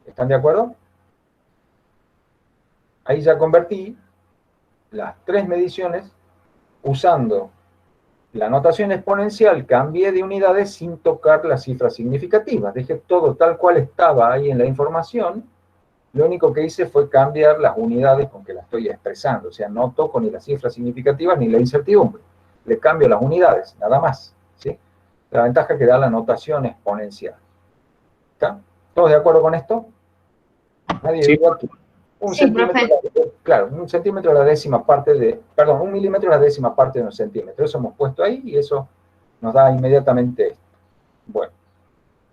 ¿Están de acuerdo? Ahí ya convertí las tres mediciones usando la notación exponencial, cambié de unidades sin tocar las cifras significativas. Dejé todo tal cual estaba ahí en la información. Lo único que hice fue cambiar las unidades con que la estoy expresando. O sea, no toco ni las cifras significativas ni la incertidumbre. Le cambio las unidades, nada más, ¿sí? La ventaja que da la notación exponencial. ¿Está? ¿Todos de acuerdo con esto? ¿Nadie Sí. dijo aquí? Un Sí, centímetro, profe. claro, un centímetro es la décima parte de, perdón, un milímetro es la décima parte de un centímetro. Eso hemos puesto ahí y eso nos da inmediatamente esto. Bueno,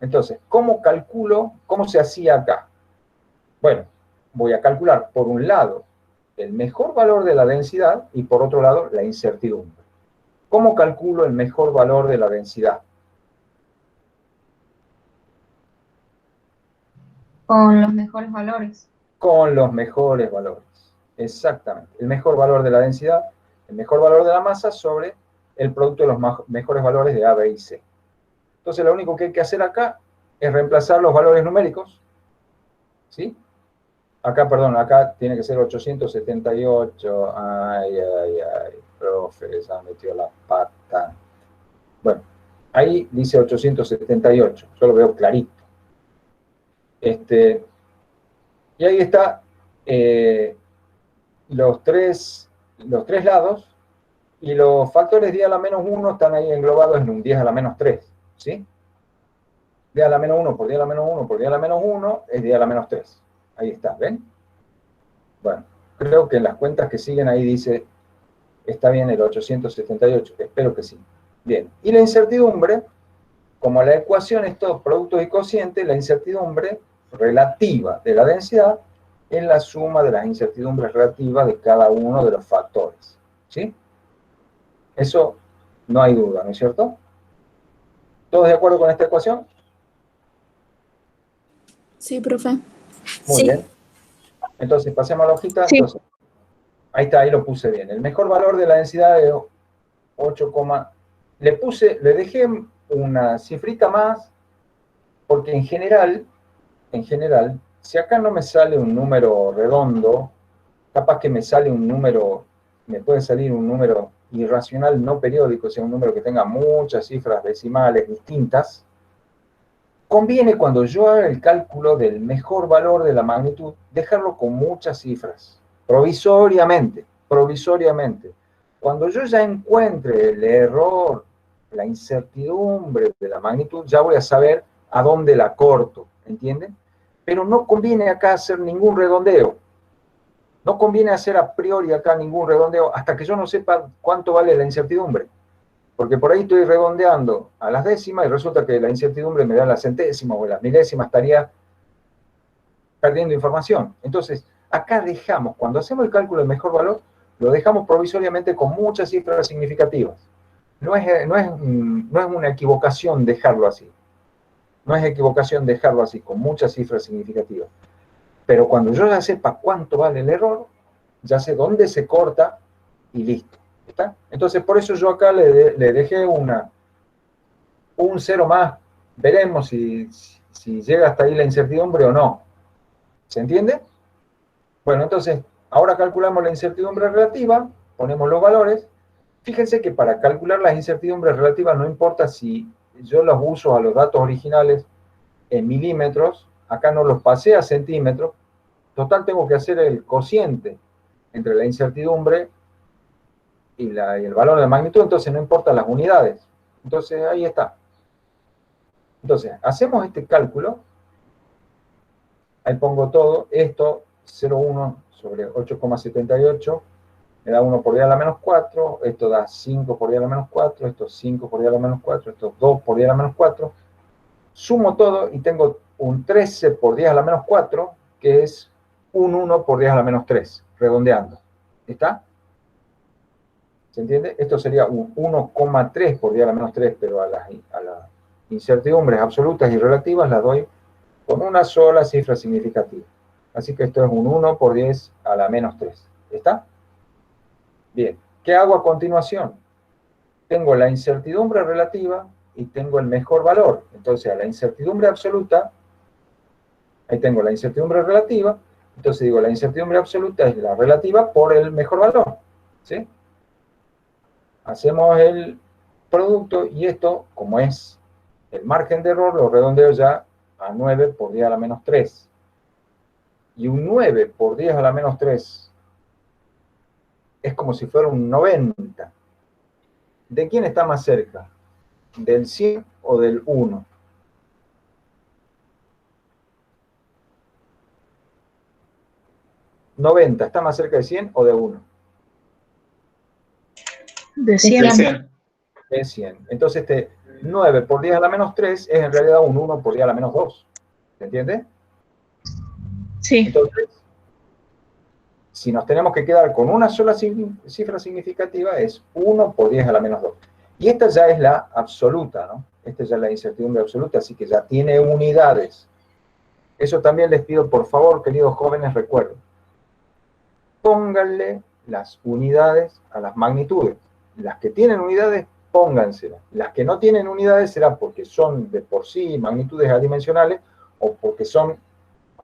entonces, ¿cómo calculo, cómo se hacía acá? Bueno, voy a calcular por un lado el mejor valor de la densidad y por otro lado la incertidumbre. ¿Cómo calculo el mejor valor de la densidad? Con los mejores valores. Con los mejores valores. Exactamente. El mejor valor de la densidad, el mejor valor de la masa sobre el producto de los mejores valores de A, B y C. Entonces lo único que hay que hacer acá es reemplazar los valores numéricos. ¿Sí? Acá, perdón, acá tiene que ser 878. Ay, ay, ay, profe, ya metió la pata. Bueno, ahí dice 878. Yo lo veo clarito. Y ahí está los tres lados, y los factores 10 a la menos 1 están ahí englobados en un 10 a la menos 3, ¿sí? 10 a la menos 1 por 10 a la menos 1 por 10 a la menos 1 es 10 a la menos 3. Ahí está, ¿ven? Bueno, creo que en las cuentas que siguen ahí dice, está bien el 878, espero que sí. Bien, y la incertidumbre, como la ecuación es todo productos y cocientes, la incertidumbre relativa de la densidad es la suma de las incertidumbres relativas de cada uno de los factores, ¿sí? Eso no hay duda, ¿no es cierto? ¿Todos de acuerdo con esta ecuación? Sí, profe. Muy bien. Entonces, pasemos a la hojita. Sí. Entonces, ahí está, ahí lo puse bien. El mejor valor de la densidad es 8, le dejé una cifrita más, porque en general, si acá no me sale un número redondo, capaz que me sale un número, me puede salir un número irracional no periódico, o sea, un número que tenga muchas cifras decimales distintas. Conviene, cuando yo haga el cálculo del mejor valor de la magnitud, dejarlo con muchas cifras, provisoriamente. Cuando yo ya encuentre el error, la incertidumbre de la magnitud, ya voy a saber a dónde la corto, ¿entienden? Pero no conviene acá hacer ningún redondeo. No conviene hacer a priori acá ningún redondeo hasta que yo no sepa cuánto vale la incertidumbre. Porque por ahí estoy redondeando a las décimas y resulta que la incertidumbre me da la centésima o la milésima, estaría perdiendo información. Entonces, acá dejamos, cuando hacemos el cálculo del mejor valor, lo dejamos provisoriamente con muchas cifras significativas. No es una equivocación dejarlo así. No es equivocación dejarlo así, con muchas cifras significativas. Pero cuando yo ya sepa cuánto vale el error, ya sé dónde se corta y listo. ¿Está? Entonces, por eso yo acá le dejé un 0 más. Veremos si llega hasta ahí la incertidumbre o no. ¿Se entiende? Bueno, entonces, ahora calculamos la incertidumbre relativa, ponemos los valores. Fíjense que para calcular las incertidumbres relativas no importa si yo los uso a los datos originales en milímetros, acá no los pasé a centímetros, total tengo que hacer el cociente entre la incertidumbre y el valor de magnitud, entonces no importan las unidades. Entonces ahí está. Entonces, hacemos este cálculo, ahí pongo todo, esto 0,1 sobre 8,78, me da 1 por 10 a la menos 4, esto da 5 por 10 a la menos 4, esto 5 por 10 a la menos 4, esto 2 por 10 a la menos 4, sumo todo y tengo un 13 por 10 a la menos 4, que es un 1 por 10 a la menos 3, redondeando. ¿Está? ¿Se entiende? Esto sería un 1,3 por 10 a la menos 3, pero a las incertidumbres absolutas y relativas las doy con una sola cifra significativa. Así que esto es un 1 por 10 a la menos 3. ¿Está? Bien. ¿Qué hago a continuación? Tengo la incertidumbre relativa y tengo el mejor valor. Entonces, a la incertidumbre absoluta, ahí tengo la incertidumbre relativa, entonces digo, la incertidumbre absoluta es la relativa por el mejor valor. ¿Sí? Hacemos el producto y esto, como es el margen de error, lo redondeo ya a 9 por 10 a la menos 3. Y un 9 por 10 a la menos 3 es como si fuera un 90. ¿De quién está más cerca? ¿Del 100 o del 1? 90, ¿está más cerca de 100 o de 1? De De 100. 100. De 100. Entonces, 9 por 10 a la menos 3 es en realidad un 1 por 10 a la menos 2. ¿Se entiende? Sí. Entonces, si nos tenemos que quedar con una sola cifra significativa, es 1 por 10 a la menos 2. Y esta ya es la absoluta, ¿no? Esta ya es la incertidumbre absoluta, así que ya tiene unidades. Eso también les pido, por favor, queridos jóvenes, recuerden. Pónganle las unidades a las magnitudes. Las que tienen unidades, pónganselas. Las que no tienen unidades será porque son de por sí magnitudes adimensionales o porque son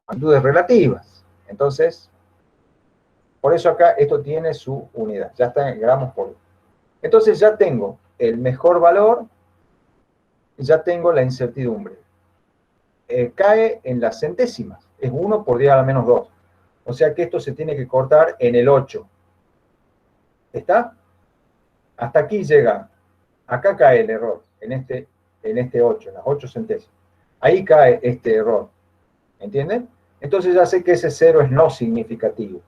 magnitudes relativas. Entonces, por eso acá esto tiene su unidad. Ya está en gramos por... Entonces ya tengo el mejor valor, ya tengo la incertidumbre. Cae en las centésimas. Es 1 por 10 a la menos 2. O sea que esto se tiene que cortar en el 8. ¿Está? Hasta aquí llega. Acá cae el error, en este 8, en las 8 centésimas. Ahí cae este error. ¿Entienden? Entonces ya sé que ese 0 es no significativo.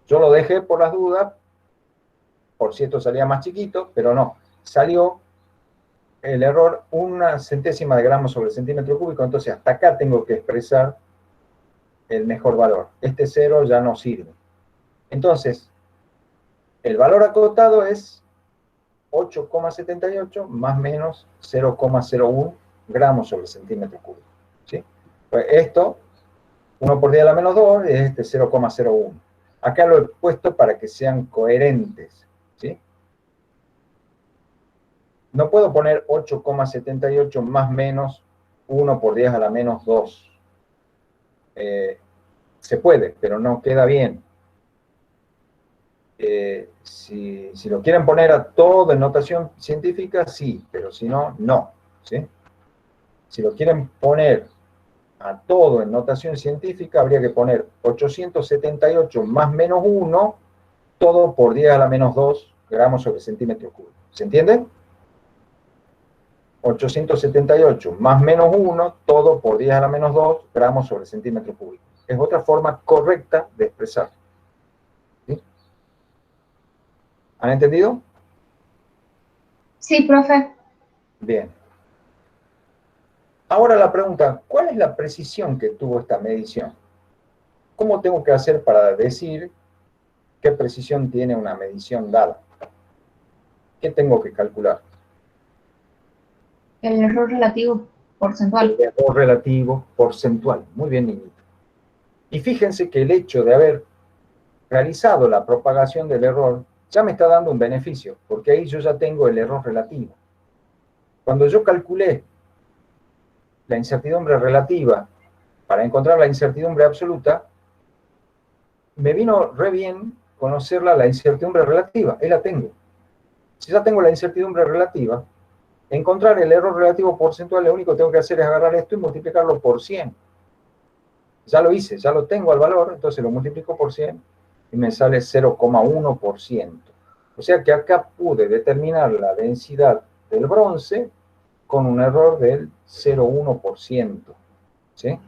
Yo lo dejé por las dudas, por si esto salía más chiquito, pero no. Salió el error 1 centésima de gramo sobre centímetro cúbico, entonces hasta acá tengo que expresar el mejor valor. Este 0 ya no sirve. Entonces, el valor acotado es 8,78 más menos 0,01 gramos sobre centímetro cúbico. ¿Sí? Pues esto, 1 por 10 a la menos 2, es este 0,01. Acá lo he puesto para que sean coherentes. ¿Sí? No puedo poner 8,78 más menos 1 por 10 a la menos 2. Se puede, pero no queda bien. Si lo quieren poner a todo en notación científica, sí, pero si no, no. ¿Sí? Si lo quieren poner a todo en notación científica, habría que poner 878 más menos 1, todo por 10 a la menos 2 gramos sobre centímetro cúbico. ¿Se entiende? 878 más menos 1, todo por 10 a la menos 2 gramos sobre centímetro cúbico. Es otra forma correcta de expresar. ¿Sí? ¿Han entendido? Sí, profe. Bien. Ahora la pregunta, ¿cuál es la precisión que tuvo esta medición? ¿Cómo tengo que hacer para decir qué precisión tiene una medición dada? ¿Qué tengo que calcular? El error relativo porcentual. El error relativo porcentual. Muy bien, niñita. Y fíjense que el hecho de haber realizado la propagación del error ya me está dando un beneficio, porque ahí yo ya tengo el error relativo. Cuando yo calculé la incertidumbre relativa para encontrar la incertidumbre absoluta, me vino re bien conocerla, la incertidumbre relativa. Ahí la tengo. Si ya tengo la incertidumbre relativa, encontrar el error relativo porcentual, lo único que tengo que hacer es agarrar esto y multiplicarlo por 100. Ya lo hice, ya lo tengo al valor, entonces lo multiplico por 100 y me sale 0,1%. O sea que acá pude determinar la densidad del bronce con un error del 0,1%. ¿Sí?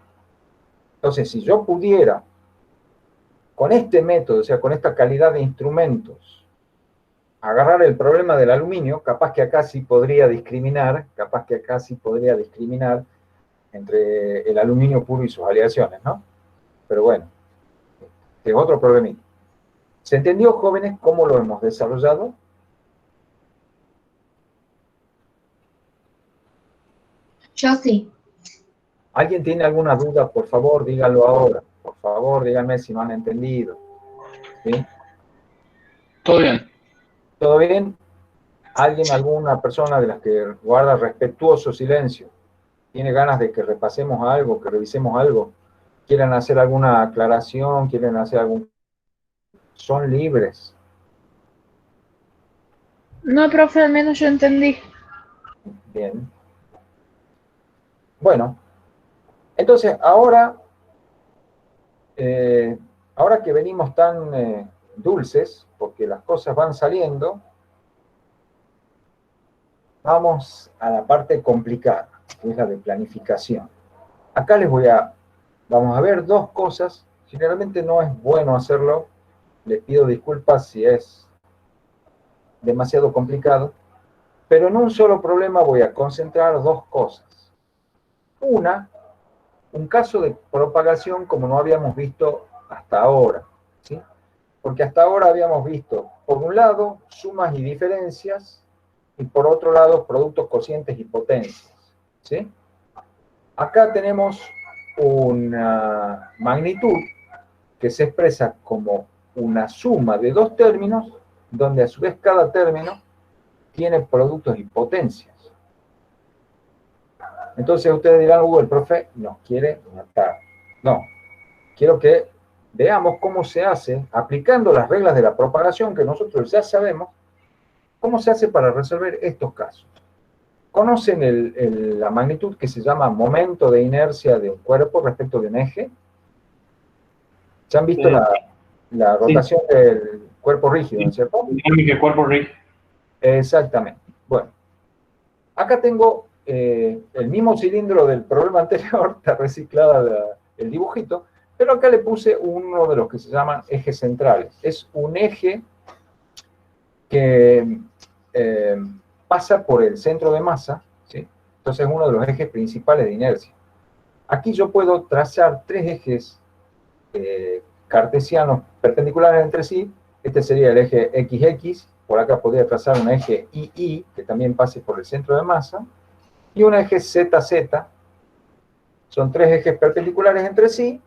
Entonces, si yo pudiera, con este método, o sea, con esta calidad de instrumentos, agarrar el problema del aluminio, capaz que acá sí podría discriminar, entre el aluminio puro y sus aleaciones, ¿no? Pero bueno, es otro problemita. ¿Se entendió, jóvenes, cómo lo hemos desarrollado? Yo sí. ¿Alguien tiene alguna duda? Por favor, díganlo ahora. Por favor, díganme si no han entendido. ¿Sí? Todo bien. ¿Todo bien? ¿Alguien, alguna persona de las que guarda respetuoso silencio, tiene ganas de que repasemos algo, que revisemos algo? ¿Quieren hacer alguna aclaración? ¿Quieren hacer algún...? Son libres. No, profe, al menos yo entendí. Bien. Bueno, entonces ahora que venimos tan dulces, porque las cosas van saliendo, vamos a la parte complicada, que es la de planificación. Acá vamos a ver dos cosas Generalmente no es bueno hacerlo. Les pido disculpas si es demasiado complicado. Pero en un solo problema voy a concentrar dos cosas. Una, un caso de propagación como no habíamos visto hasta ahora, ¿sí? Porque hasta ahora habíamos visto, por un lado, sumas y diferencias, y por otro lado, productos, cocientes y potencias, ¿sí? Acá tenemos una magnitud que se expresa como una suma de dos términos, donde a su vez cada término tiene productos y potencias. Entonces ustedes dirán, el profe nos quiere matar. No, quiero que veamos cómo se hace, aplicando las reglas de la propagación que nosotros ya sabemos, cómo se hace para resolver estos casos. ¿Conocen la magnitud que se llama momento de inercia de un cuerpo respecto de un eje? ¿Ya han visto la rotación del cuerpo rígido, ¿no es cierto? Dinámica de cuerpo rígido. Exactamente. Bueno, acá tengo el mismo cilindro del problema anterior, está reciclada el dibujito, pero acá le puse uno de los que se llaman ejes centrales. Es un eje que pasa por el centro de masa, ¿sí? Entonces es uno de los ejes principales de inercia. Aquí yo puedo trazar tres ejes cartesianos perpendiculares entre sí. Este sería el eje XX, por acá podría trazar un eje II, que también pase por el centro de masa, y un eje ZZ. Son tres ejes perpendiculares entre sí,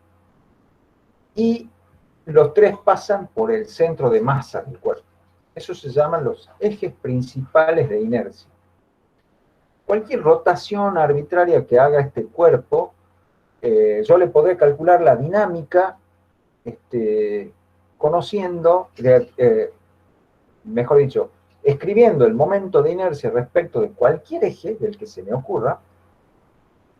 y los tres pasan por el centro de masa del cuerpo. Eso se llaman los ejes principales de inercia. Cualquier rotación arbitraria que haga este cuerpo, yo le podré calcular la dinámica conociendo, mejor dicho, escribiendo el momento de inercia respecto de cualquier eje del que se me ocurra,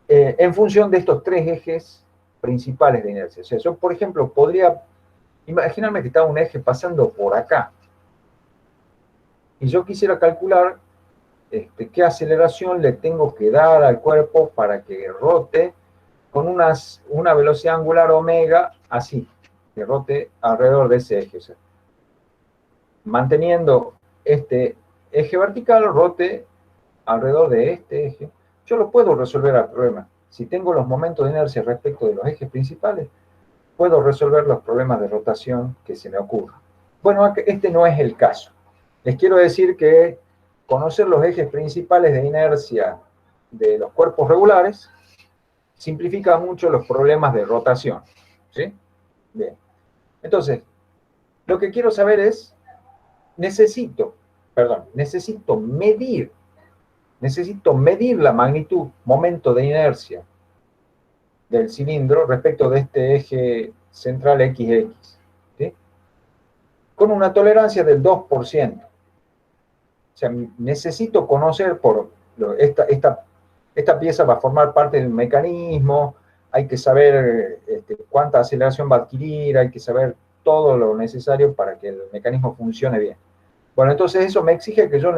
en función de estos tres ejes principales de inercia. O sea, yo, por ejemplo, podría imaginarme que está un eje pasando por acá, y yo quisiera calcular qué aceleración le tengo que dar al cuerpo para que rote con una velocidad angular omega, así, que rote alrededor de ese eje. O sea, manteniendo este eje vertical, rote alrededor de este eje. Yo lo puedo resolver al problema. Si tengo los momentos de inercia respecto de los ejes principales, puedo resolver los problemas de rotación que se me ocurran. Bueno, este no es el caso. Les quiero decir que conocer los ejes principales de inercia de los cuerpos regulares simplifica mucho los problemas de rotación, ¿sí? Bien. Entonces, lo que quiero saber es, necesito medir la magnitud, momento de inercia del cilindro respecto de este eje central XX, ¿sí? Con una tolerancia del 2%. O sea, necesito conocer esta pieza va a formar parte del mecanismo, hay que saber cuánta aceleración va a adquirir, hay que saber todo lo necesario para que el mecanismo funcione bien. Bueno, entonces eso me exige que yo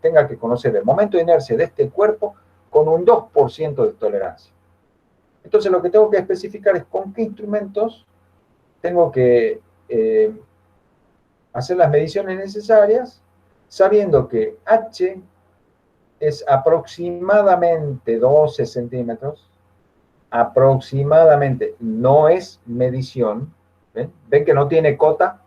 tenga que conocer el momento de inercia de este cuerpo con un 2% de tolerancia. Entonces lo que tengo que especificar es con qué instrumentos tengo que hacer las mediciones necesarias, sabiendo que H es aproximadamente 12 centímetros, aproximadamente, no es medición. ¿Ven? ¿Ven que no tiene cota?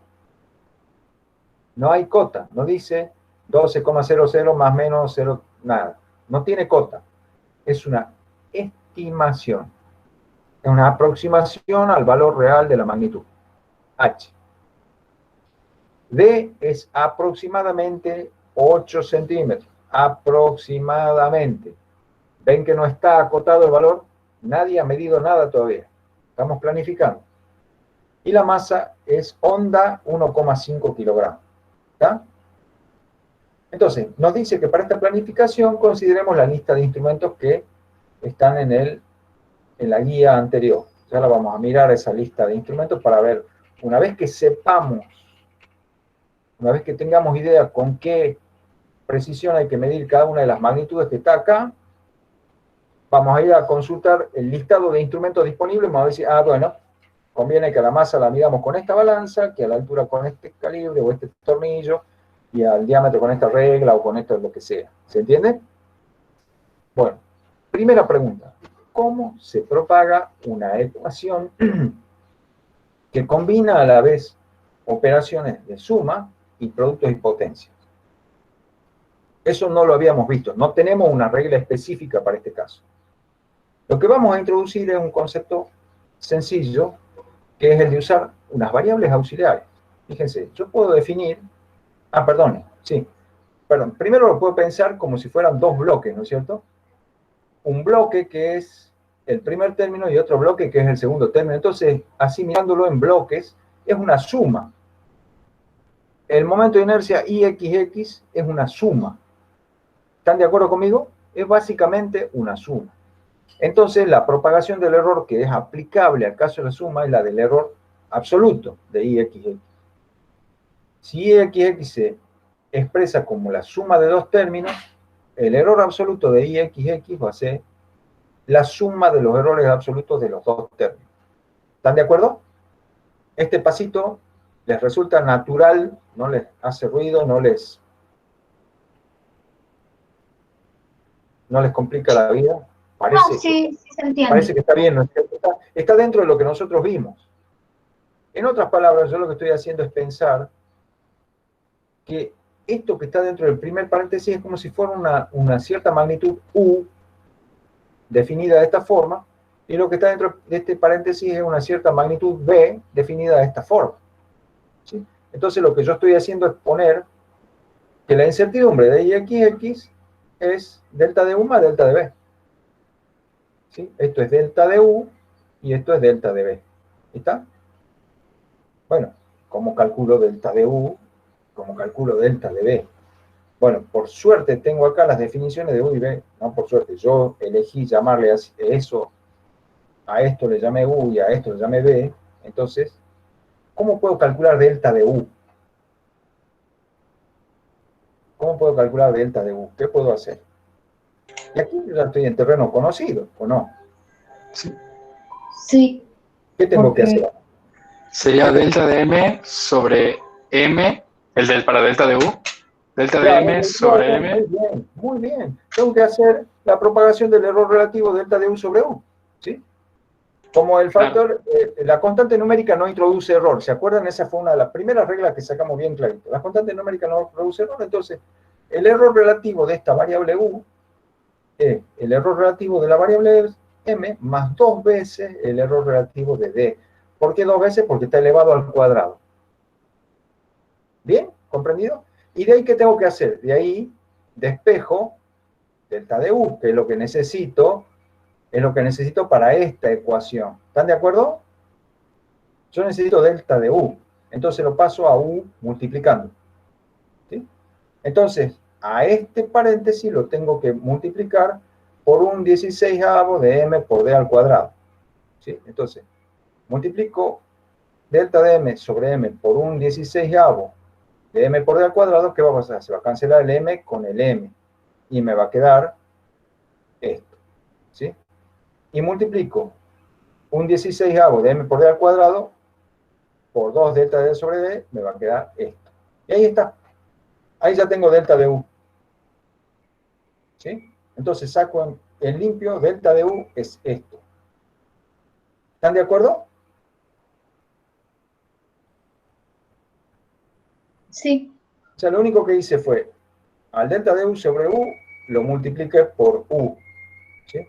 No hay cota, no dice 12,00 más menos 0, nada. No tiene cota. Es una estimación. Es una aproximación al valor real de la magnitud. H. D es aproximadamente 8 centímetros. Aproximadamente. ¿Ven que no está acotado el valor? Nadie ha medido nada todavía. Estamos planificando. Y la masa es onda 1,5 kilogramos. ¿Está? Entonces, nos dice que para esta planificación consideremos la lista de instrumentos que están en la guía anterior. Ya la vamos a mirar esa lista de instrumentos para ver, una vez que sepamos, una vez que tengamos idea con qué precisión hay que medir cada una de las magnitudes que está acá, vamos a ir a consultar el listado de instrumentos disponibles y vamos a decir, bueno, conviene que a la masa la midamos con esta balanza, que a la altura con este calibre o este tornillo, y al diámetro con esta regla o con esto lo que sea. ¿Se entiende? Bueno, primera pregunta. ¿Cómo se propaga una ecuación que combina a la vez operaciones de suma y productos y potencias? Eso no lo habíamos visto. No tenemos una regla específica para este caso. Lo que vamos a introducir es un concepto sencillo, que es el de usar unas variables auxiliares. Fíjense, yo puedo definir... Primero lo puedo pensar como si fueran dos bloques, ¿no es cierto? Un bloque que es el primer término y otro bloque que es el segundo término. Entonces, así mirándolo en bloques, es una suma. El momento de inercia IXX es una suma. ¿Están de acuerdo conmigo? Es básicamente una suma. Entonces, la propagación del error que es aplicable al caso de la suma es la del error absoluto de IXX. Si IXX se expresa como la suma de dos términos, el error absoluto de IXX va a ser la suma de los errores absolutos de los dos términos. ¿Están de acuerdo? Este pasito les resulta natural, no les hace ruido, no les complica la vida. Parece, No, sí se entiende. parece que está bien, ¿no es cierto? Está dentro de lo que nosotros vimos. En otras palabras, yo lo que estoy haciendo es pensar que esto que está dentro del primer paréntesis es como si fuera una cierta magnitud U, definida de esta forma, y lo que está dentro de este paréntesis es una cierta magnitud B, definida de esta forma. ¿Sí? Entonces lo que yo estoy haciendo es poner que la incertidumbre de IXX es delta de U más delta de B. ¿Sí? Esto es delta de U y esto es delta de B. ¿Está? Bueno, ¿cómo calculo delta de U? ¿Cómo calculo delta de B? Bueno, por suerte tengo acá las definiciones de U y B. No por suerte, yo elegí llamarle eso, a esto le llamé U y a esto le llamé B. Entonces, ¿cómo puedo calcular delta de U? ¿Cómo puedo calcular delta de U? ¿Qué puedo hacer? Y aquí yo ya estoy en terreno conocido, ¿o no? Sí. ¿Qué tengo que hacer? Sería delta de M sobre M, para delta de U. Delta de Claro, M sobre M. muy bien, muy bien. Tengo que hacer la propagación del error relativo delta de U sobre U. ¿Sí? Como el factor, la constante numérica no introduce error. ¿Se acuerdan? Esa fue una de las primeras reglas que sacamos bien clarito. La constante numérica no introduce error, entonces el error relativo de esta variable U es el error relativo de la variable M más 2 veces el error relativo de D. ¿Por qué 2 veces? Porque está elevado al cuadrado. ¿Bien? ¿Comprendido? ¿Y de ahí qué tengo que hacer? De ahí despejo delta de U, que es lo que necesito para esta ecuación. ¿Están de acuerdo? Yo necesito delta de U. Entonces lo paso a U multiplicando. ¿Sí? Entonces, a este paréntesis lo tengo que multiplicar por un 16avo de M por D al cuadrado. ¿Sí? Entonces, multiplico delta de M sobre M por un 16avo de M por D al cuadrado. ¿Qué va a pasar? Se va a cancelar el M con el M. Y me va a quedar esto. ¿Sí? Y multiplico un 16avo de M por D al cuadrado por 2 delta de D sobre D, me va a quedar esto. Y ahí está. Ahí ya tengo delta de U. ¿Sí? Entonces saco en limpio, delta de U es esto. ¿Están de acuerdo? Sí. O sea, lo único que hice fue, al delta de U sobre U, lo multipliqué por U. ¿Sí?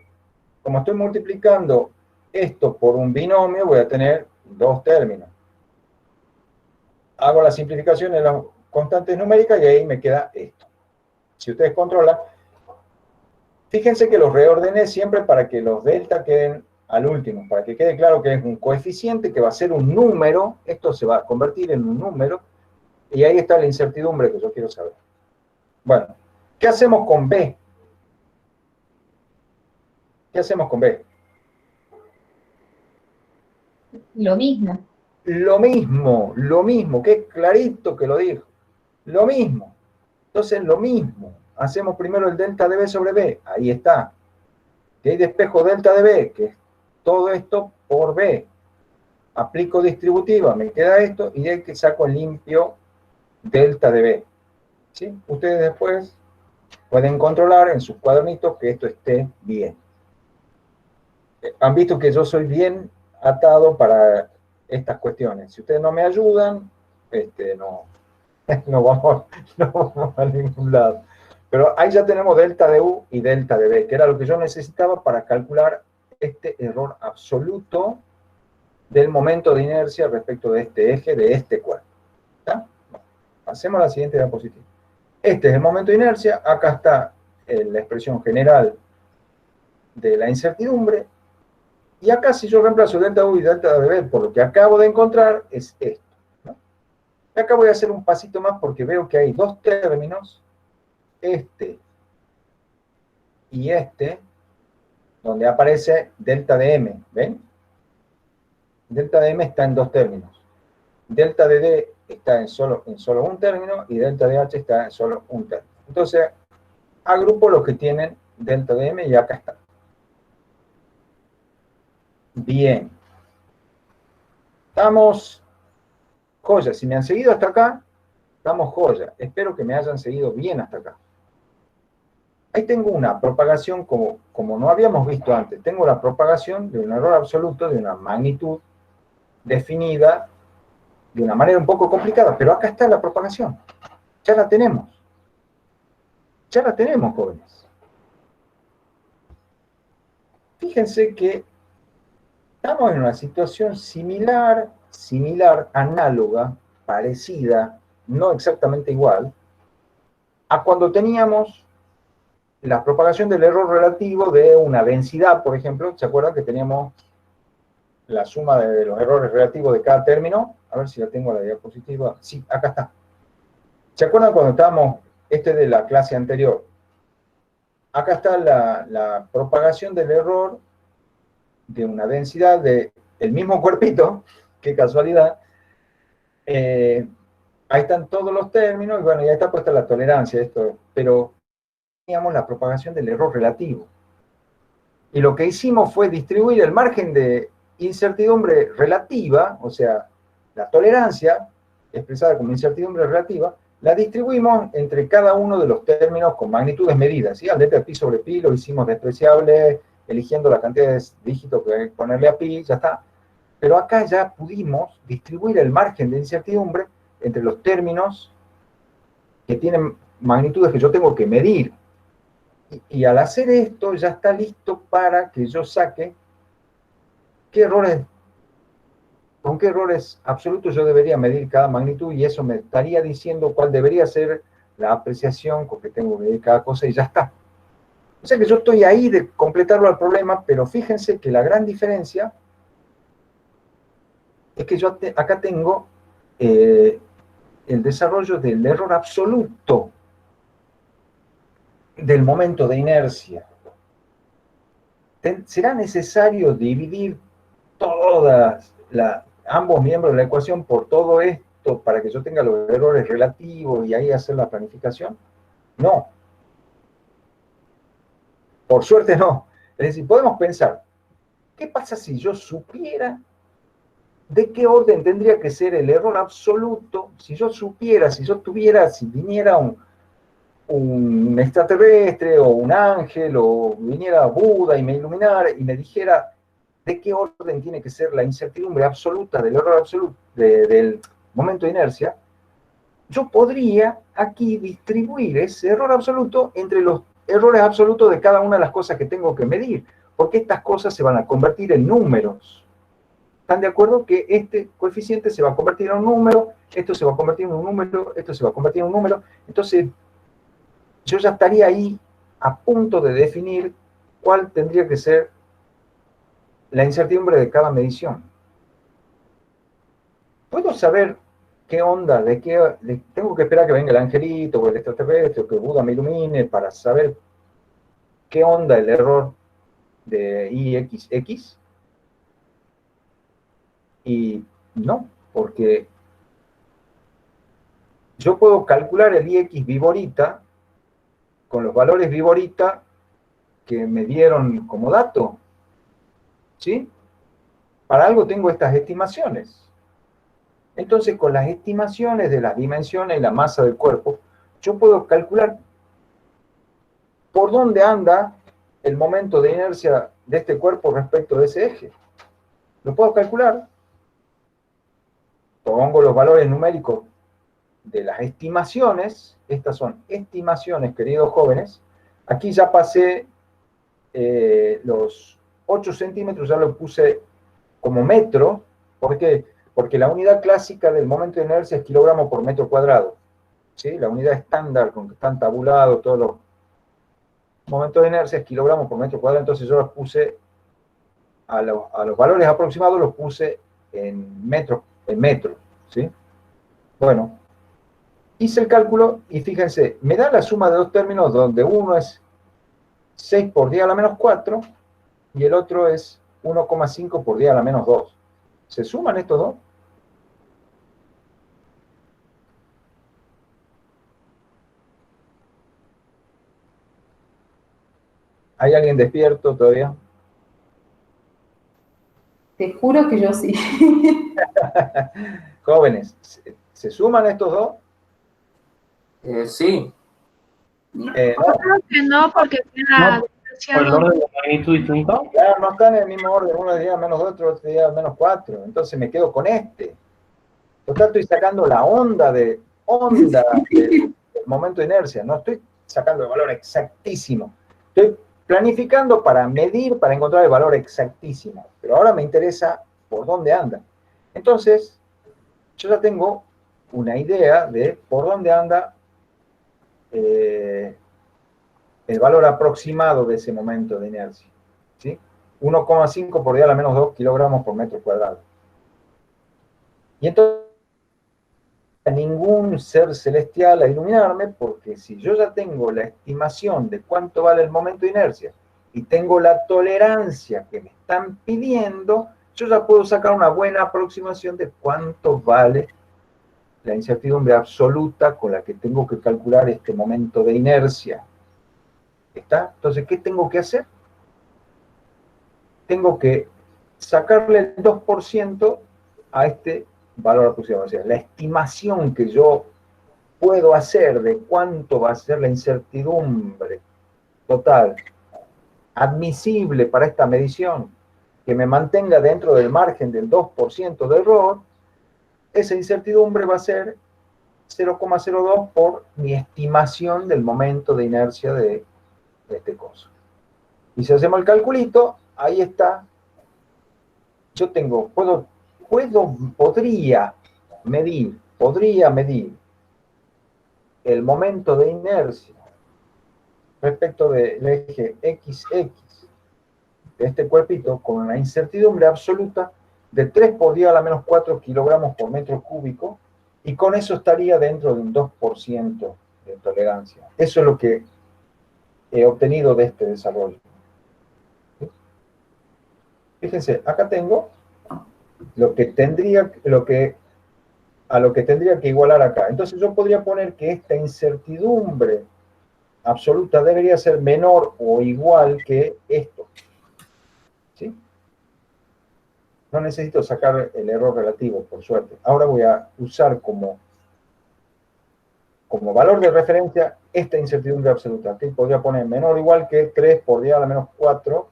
Como estoy multiplicando esto por un binomio, voy a tener dos términos. Hago la simplificación en las constantes numéricas y ahí me queda esto. Si ustedes controlan, fíjense que los reordené siempre para que los delta queden al último, para que quede claro que es un coeficiente que va a ser un número, esto se va a convertir en un número, y ahí está la incertidumbre que yo quiero saber. Bueno, ¿qué hacemos con B? ¿Qué hacemos con B? Lo mismo. Lo mismo, qué clarito que lo dijo. Lo mismo. Entonces, lo mismo. Hacemos primero el delta de B sobre B. Ahí está. Que hay despejo delta de B, que es todo esto por B. aplico distributiva, me queda esto, y de ahí que saco limpio delta de B. ¿Sí? Ustedes después pueden controlar en sus cuadernitos que esto esté bien. Han visto que yo soy bien atado para estas cuestiones. Si ustedes no me ayudan, no vamos a ningún lado. Pero ahí ya tenemos delta de U y delta de B, que era lo que yo necesitaba para calcular este error absoluto del momento de inercia respecto de este eje, de este cuerpo. ¿Está? Hacemos la siguiente diapositiva. Este es el momento de inercia, acá está la expresión general de la incertidumbre, y acá si yo reemplazo delta U y delta de B por lo que acabo de encontrar, es esto, ¿no? Y acá voy a hacer un pasito más porque veo que hay dos términos, este y este, donde aparece delta de M, ¿ven? Delta de M está en dos términos. Delta de D está en solo un término y delta de H está en solo un término. Entonces, agrupo los que tienen delta de M y acá está. Bien. Estamos joya. Si me han seguido hasta acá, estamos joya. Espero que me hayan seguido bien hasta acá. Ahí tengo una propagación como no habíamos visto antes. Tengo la propagación de un error absoluto de una magnitud definida de una manera un poco complicada, pero acá está la propagación. Ya la tenemos. Ya la tenemos, jóvenes. Fíjense que estamos en una situación similar, análoga, parecida, no exactamente igual, a cuando teníamos la propagación del error relativo de una densidad, por ejemplo. ¿Se acuerdan que teníamos la suma de los errores relativos de cada término? A ver si la tengo en la diapositiva. Sí, acá está. ¿Se acuerdan cuando estábamos, este de la clase anterior? Acá está la propagación del error de una densidad del mismo cuerpito, qué casualidad. Ahí están todos los términos, y bueno, ya está puesta la tolerancia, esto, pero teníamos la propagación del error relativo. Y lo que hicimos fue distribuir el margen de incertidumbre relativa, o sea, la tolerancia, expresada como incertidumbre relativa, la distribuimos entre cada uno de los términos con magnitudes medidas, ¿sí? Al delta de pi sobre pi lo hicimos despreciable, eligiendo la cantidad de dígitos que hay que ponerle a pi, ya está. Pero acá ya pudimos distribuir el margen de incertidumbre entre los términos que tienen magnitudes que yo tengo que medir. Y al hacer esto ya está listo para que yo saque con qué errores absolutos yo debería medir cada magnitud, y eso me estaría diciendo cuál debería ser la apreciación con que tengo que medir cada cosa, y ya está. O sea que yo estoy ahí de completarlo al problema, pero fíjense que la gran diferencia es que yo acá tengo el desarrollo del error absoluto del momento de inercia. ¿Será necesario dividir ambos miembros de la ecuación por todo esto para que yo tenga los errores relativos y ahí hacer la planificación? No. Por suerte no. Es decir, podemos pensar, ¿qué pasa si yo supiera de qué orden tendría que ser el error absoluto? Si yo supiera, si viniera un extraterrestre o un ángel o viniera Buda y me iluminara y me dijera de qué orden tiene que ser la incertidumbre absoluta del error absoluto del momento de inercia, yo podría aquí distribuir ese error absoluto entre los errores absolutos de cada una de las cosas que tengo que medir, porque estas cosas se van a convertir en números. ¿Están de acuerdo? Que este coeficiente se va a convertir en un número, esto se va a convertir en un número, esto se va a convertir en un número. Entonces, yo ya estaría ahí a punto de definir cuál tendría que ser la incertidumbre de cada medición. ¿Puedo saber qué onda? Tengo que esperar que venga el angelito o el extraterrestre o que Buda me ilumine para saber qué onda el error de IXX? Y no, porque yo puedo calcular el IX viborita con los valores viborita que me dieron como dato, ¿sí? Para algo tengo estas estimaciones. Entonces, con las estimaciones de las dimensiones y la masa del cuerpo, yo puedo calcular por dónde anda el momento de inercia de este cuerpo respecto de ese eje. Lo puedo calcular. Pongo los valores numéricos de las estimaciones. Estas son estimaciones, queridos jóvenes. Aquí ya pasé los 8 centímetros, ya lo puse como metro. ¿Por qué? Porque la unidad clásica del momento de inercia es kilogramo por metro cuadrado. ¿Sí? La unidad estándar con que están tabulados todos los momentos de inercia es kilogramo por metro cuadrado. Entonces yo los puse a los valores aproximados, los puse en metro, ¿sí? Bueno, hice el cálculo y fíjense, me da la suma de dos términos donde uno es 6 por 10 a la menos 4 y el otro es 1,5 por 10 a la menos 2. ¿Se suman estos dos? ¿Hay alguien despierto todavía? Te juro que yo sí. Jóvenes, ¿se suman estos dos? Sí. No, Creo que no, porque tiene la ¿Por el orden de magnitud distinto? claro, no están en el mismo orden. Uno decía menos 2, otro decía menos 4. Entonces me quedo con este. Total, estoy sacando la onda del momento de inercia. No estoy sacando el valor exactísimo. Estoy planificando para medir, para encontrar el valor exactísimo. Pero ahora me interesa por dónde anda. Entonces, yo ya tengo una idea de por dónde anda el valor aproximado de ese momento de inercia. ¿Sí? 1,5 por 10 a la menos 2 kilogramos por metro cuadrado. Y entonces, ningún ser celestial a iluminarme, porque si yo ya tengo la estimación de cuánto vale el momento de inercia y tengo la tolerancia que me están pidiendo, yo ya puedo sacar una buena aproximación de cuánto vale la incertidumbre absoluta con la que tengo que calcular este momento de inercia. ¿Está? Entonces, ¿qué tengo que hacer? Tengo que sacarle el 2% a este valor aproximado. O sea, la estimación que yo puedo hacer de cuánto va a ser la incertidumbre total admisible para esta medición, que me mantenga dentro del margen del 2% de error, esa incertidumbre va a ser 0,02 por mi estimación del momento de inercia de este coso. Y si hacemos el calculito, ahí está. Yo tengo, podría medir el momento de inercia respecto del eje XX de este cuerpito con una incertidumbre absoluta de 3 por 10 a la menos 4 kilogramos por metro cúbico, y con eso estaría dentro de un 2% de tolerancia. Eso es lo que he obtenido de este desarrollo. ¿Sí? Fíjense, acá tengo lo que tendría que igualar acá. Entonces yo podría poner que esta incertidumbre absoluta debería ser menor o igual que esto. ¿Sí? No necesito sacar el error relativo, por suerte. Ahora voy a usar como valor de referencia esta incertidumbre absoluta. Aquí podría poner menor o igual que 3 por 10 a la menos 4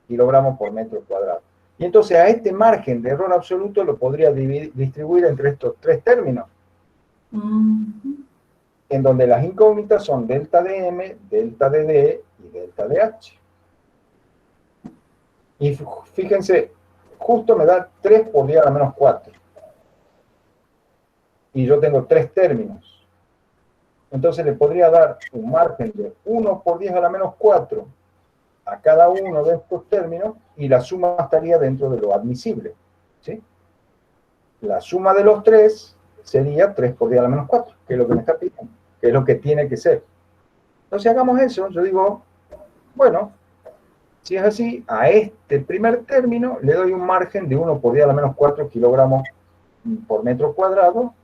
kilogramos por metro cuadrado. Y entonces a este margen de error absoluto lo podría distribuir entre estos tres términos, en donde las incógnitas son delta de M, delta de D y delta de H. Y fíjense, justo me da 3 por 10 a la menos 4. Y yo tengo tres términos. Entonces le podría dar un margen de 1 por 10 a la menos 4 a cada uno de estos términos, y la suma estaría dentro de lo admisible. ¿Sí? La suma de los tres sería 3 por 10 a la menos 4, que es lo que me está pidiendo, que es lo que tiene que ser. Entonces hagamos eso. Yo digo, bueno, si es así, a este primer término le doy un margen de 1 por 10 a la menos 4 kilogramos por metro cuadrado,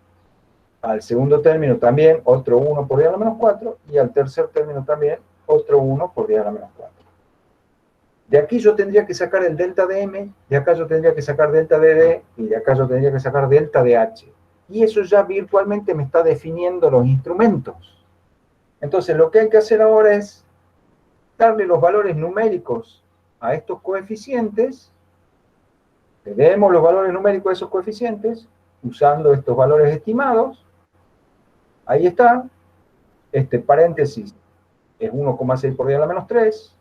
al segundo término también otro 1 por 10 a la menos 4, y al tercer término también otro 1 por 10 a la menos 4. De aquí yo tendría que sacar el delta de M, de acá yo tendría que sacar delta de D, y de acá yo tendría que sacar delta de H. Y eso ya virtualmente me está definiendo los instrumentos. Entonces lo que hay que hacer ahora es darle los valores numéricos a estos coeficientes, le demos los valores numéricos a esos coeficientes, usando estos valores estimados. Ahí está, este paréntesis es 1,6 por 10 a la menos 3,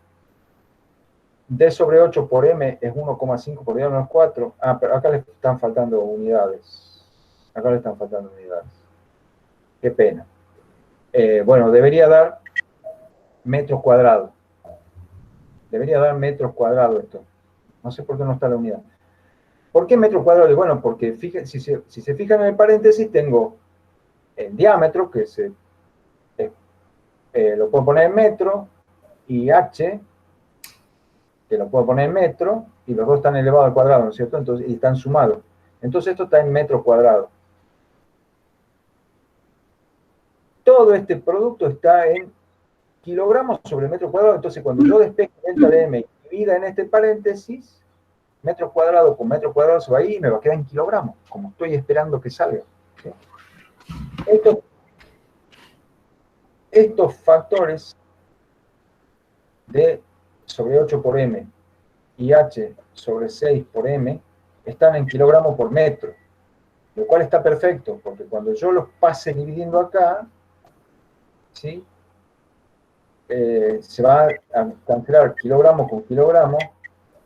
D sobre 8 por M es 1,5 por 10 a la menos 4, pero acá le están faltando unidades, qué pena. Bueno, debería dar metros cuadrados, esto, no sé por qué no está la unidad. ¿Por qué metros cuadrados? Bueno, porque si se fijan en el paréntesis, tengo el diámetro, que lo puedo poner en metro, y H, que lo puedo poner en metro, y los dos están elevados al cuadrado, ¿no es cierto? Entonces, y están sumados. Entonces esto está en metro cuadrado. Todo este producto está en kilogramos sobre metro cuadrado. Entonces cuando yo despeje delta de M y divida en este paréntesis, metro cuadrado con metro cuadrado se va ahí y me va a quedar en kilogramos, como estoy esperando que salga. ¿Sí? Estos factores D sobre 8 por M y H sobre 6 por M están en kilogramos por metro, lo cual está perfecto, porque cuando yo los pase dividiendo acá, ¿sí? Se va a cancelar kilogramo con kilogramo,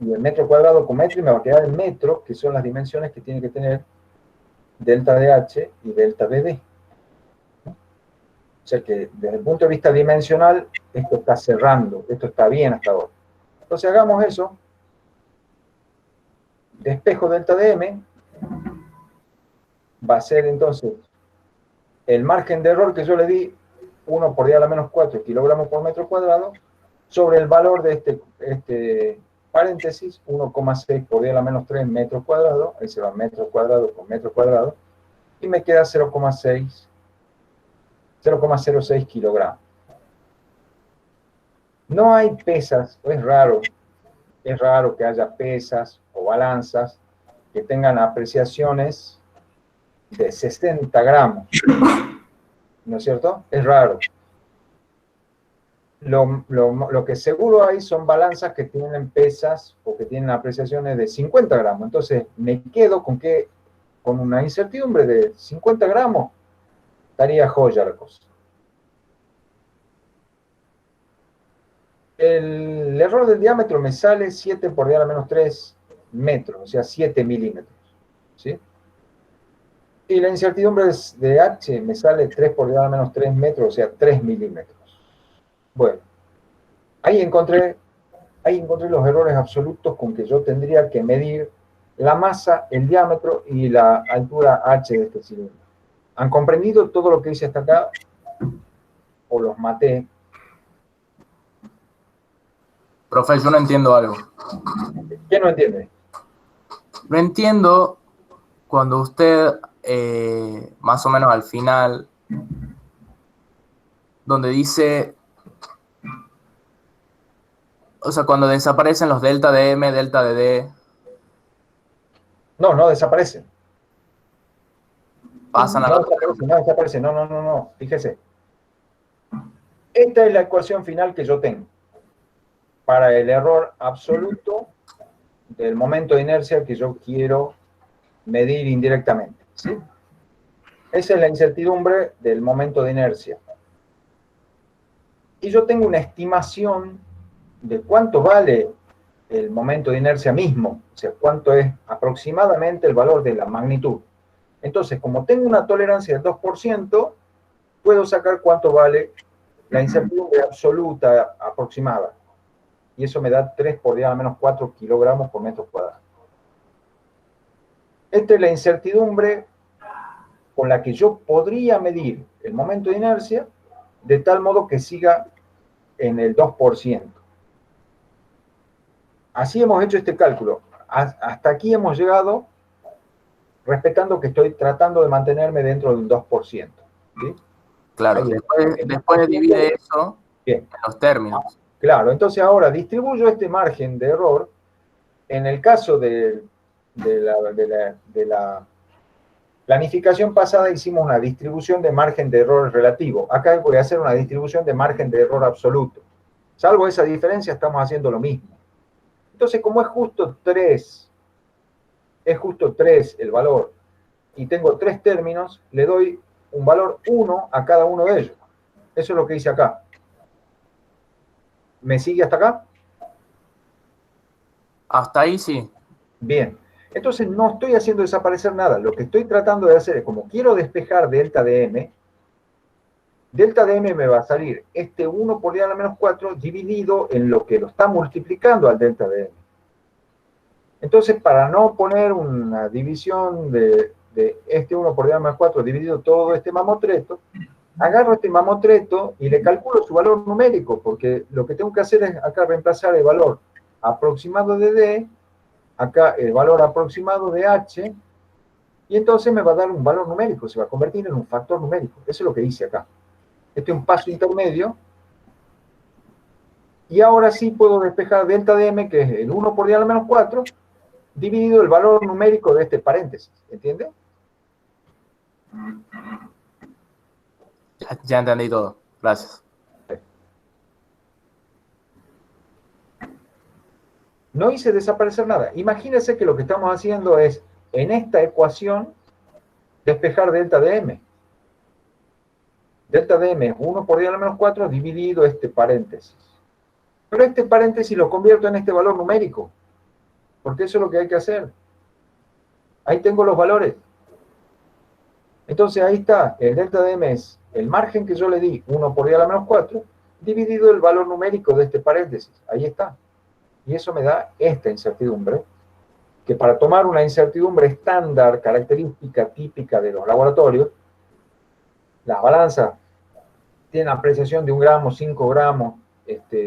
y el metro cuadrado con metro, y me va a quedar en metro, que son las dimensiones que tiene que tener delta de H y delta de D. O sea que desde el punto de vista dimensional, esto está cerrando, esto está bien hasta ahora. Entonces hagamos eso. Despejo delta de M va a ser entonces el margen de error que yo le di, 1 por 10 a la menos 4 kilogramos por metro cuadrado, sobre el valor de este paréntesis, 1,6 por 10 a la menos 3 metros cuadrados, ahí se va metro cuadrado con metro cuadrado, y me queda 0,06 kilogramos. No hay pesas, es raro que haya pesas o balanzas que tengan apreciaciones de 60 gramos, ¿no es cierto? Es raro. Lo que seguro hay son balanzas que tienen pesas o que tienen apreciaciones de 50 gramos. Entonces me quedo con una incertidumbre de 50 gramos, estaría joya la cosa. El error del diámetro me sale 7 por 10 a la menos 3 metros, o sea, 7 milímetros, ¿sí? Y la incertidumbre de H me sale 3 por 10 a la menos 3 metros, o sea, 3 milímetros. Bueno, ahí encontré los errores absolutos con que yo tendría que medir la masa, el diámetro y la altura H de este cilindro. ¿Han comprendido todo lo que hice hasta acá? ¿O los maté? Profe, yo no entiendo algo. ¿Quién no entiende? No entiendo cuando usted, más o menos al final, donde dice, o sea, cuando desaparecen los delta de M, delta de D. No desaparecen. Pasan a la... No desaparecen, no, fíjese. Esta es la ecuación final que yo tengo para el error absoluto del momento de inercia que yo quiero medir indirectamente, ¿sí? Esa es la incertidumbre del momento de inercia. Y yo tengo una estimación de cuánto vale el momento de inercia mismo, o sea, cuánto es aproximadamente el valor de la magnitud. Entonces, como tengo una tolerancia del 2%, puedo sacar cuánto vale la incertidumbre absoluta aproximada. Y eso me da 3 por 10 a la menos 4 kilogramos por metro cuadrado. Esta es la incertidumbre con la que yo podría medir el momento de inercia de tal modo que siga en el 2%. Así hemos hecho este cálculo. Hasta aquí hemos llegado respetando que estoy tratando de mantenerme dentro del 2%. ¿Sí? Claro, después divide eso Bien. en los términos. Claro, entonces ahora distribuyo este margen de error. En el caso de la planificación pasada hicimos una distribución de margen de error relativo. Acá voy a hacer una distribución de margen de error absoluto. Salvo esa diferencia, estamos haciendo lo mismo. Entonces, como es justo 3 el valor, y tengo 3 términos, le doy un valor 1 a cada uno de ellos. Eso es lo que hice acá. ¿Me sigue hasta acá? Hasta ahí sí. Bien. Entonces no estoy haciendo desaparecer nada. Lo que estoy tratando de hacer es, como quiero despejar delta de m me va a salir este 1 por 10 a la menos 4 dividido en lo que lo está multiplicando al delta de m. Entonces, para no poner una división de este 1 por 10 a la menos 4 dividido todo este mamotreto, agarro este mamotreto y le calculo su valor numérico, porque lo que tengo que hacer es acá reemplazar el valor aproximado de D, acá el valor aproximado de H, y entonces me va a dar un valor numérico, se va a convertir en un factor numérico. Eso es lo que hice acá. Este es un paso intermedio. Y ahora sí puedo despejar delta de m, que es el 1 por 10 a la menos 4, dividido el valor numérico de este paréntesis. ¿Entiende? Ya entendí todo. Gracias. No hice desaparecer nada. Imagínense que lo que estamos haciendo es, en esta ecuación, despejar delta de m. Delta de m es 1 por 10 a la menos 4 dividido este paréntesis. Pero este paréntesis lo convierto en este valor numérico, porque eso es lo que hay que hacer. Ahí tengo los valores. Entonces ahí está, el delta de m es el margen que yo le di, 1 por 10 a la menos 4, dividido el valor numérico de este paréntesis. Ahí está. Y eso me da esta incertidumbre, que para tomar una incertidumbre estándar, característica típica de los laboratorios, las balanzas tienen apreciación de 1 gramo, 5 gramos,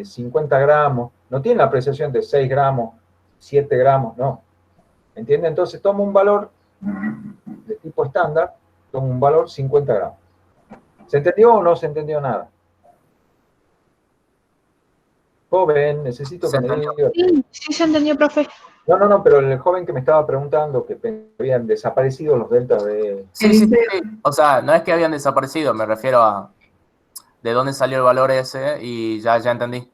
50 gramos, no tienen la apreciación de 6 gramos, 7 gramos, no. ¿Entiende? Entonces tomo un valor de tipo estándar, tomo un valor 50 gramos. ¿Se entendió o no se entendió nada? Joven, necesito que me diga. Sí, se entendió, profe. No, pero el joven que me estaba preguntando que habían desaparecido los deltas de... Sí. O sea, no es que habían desaparecido, me refiero a de dónde salió el valor ese y ya entendí.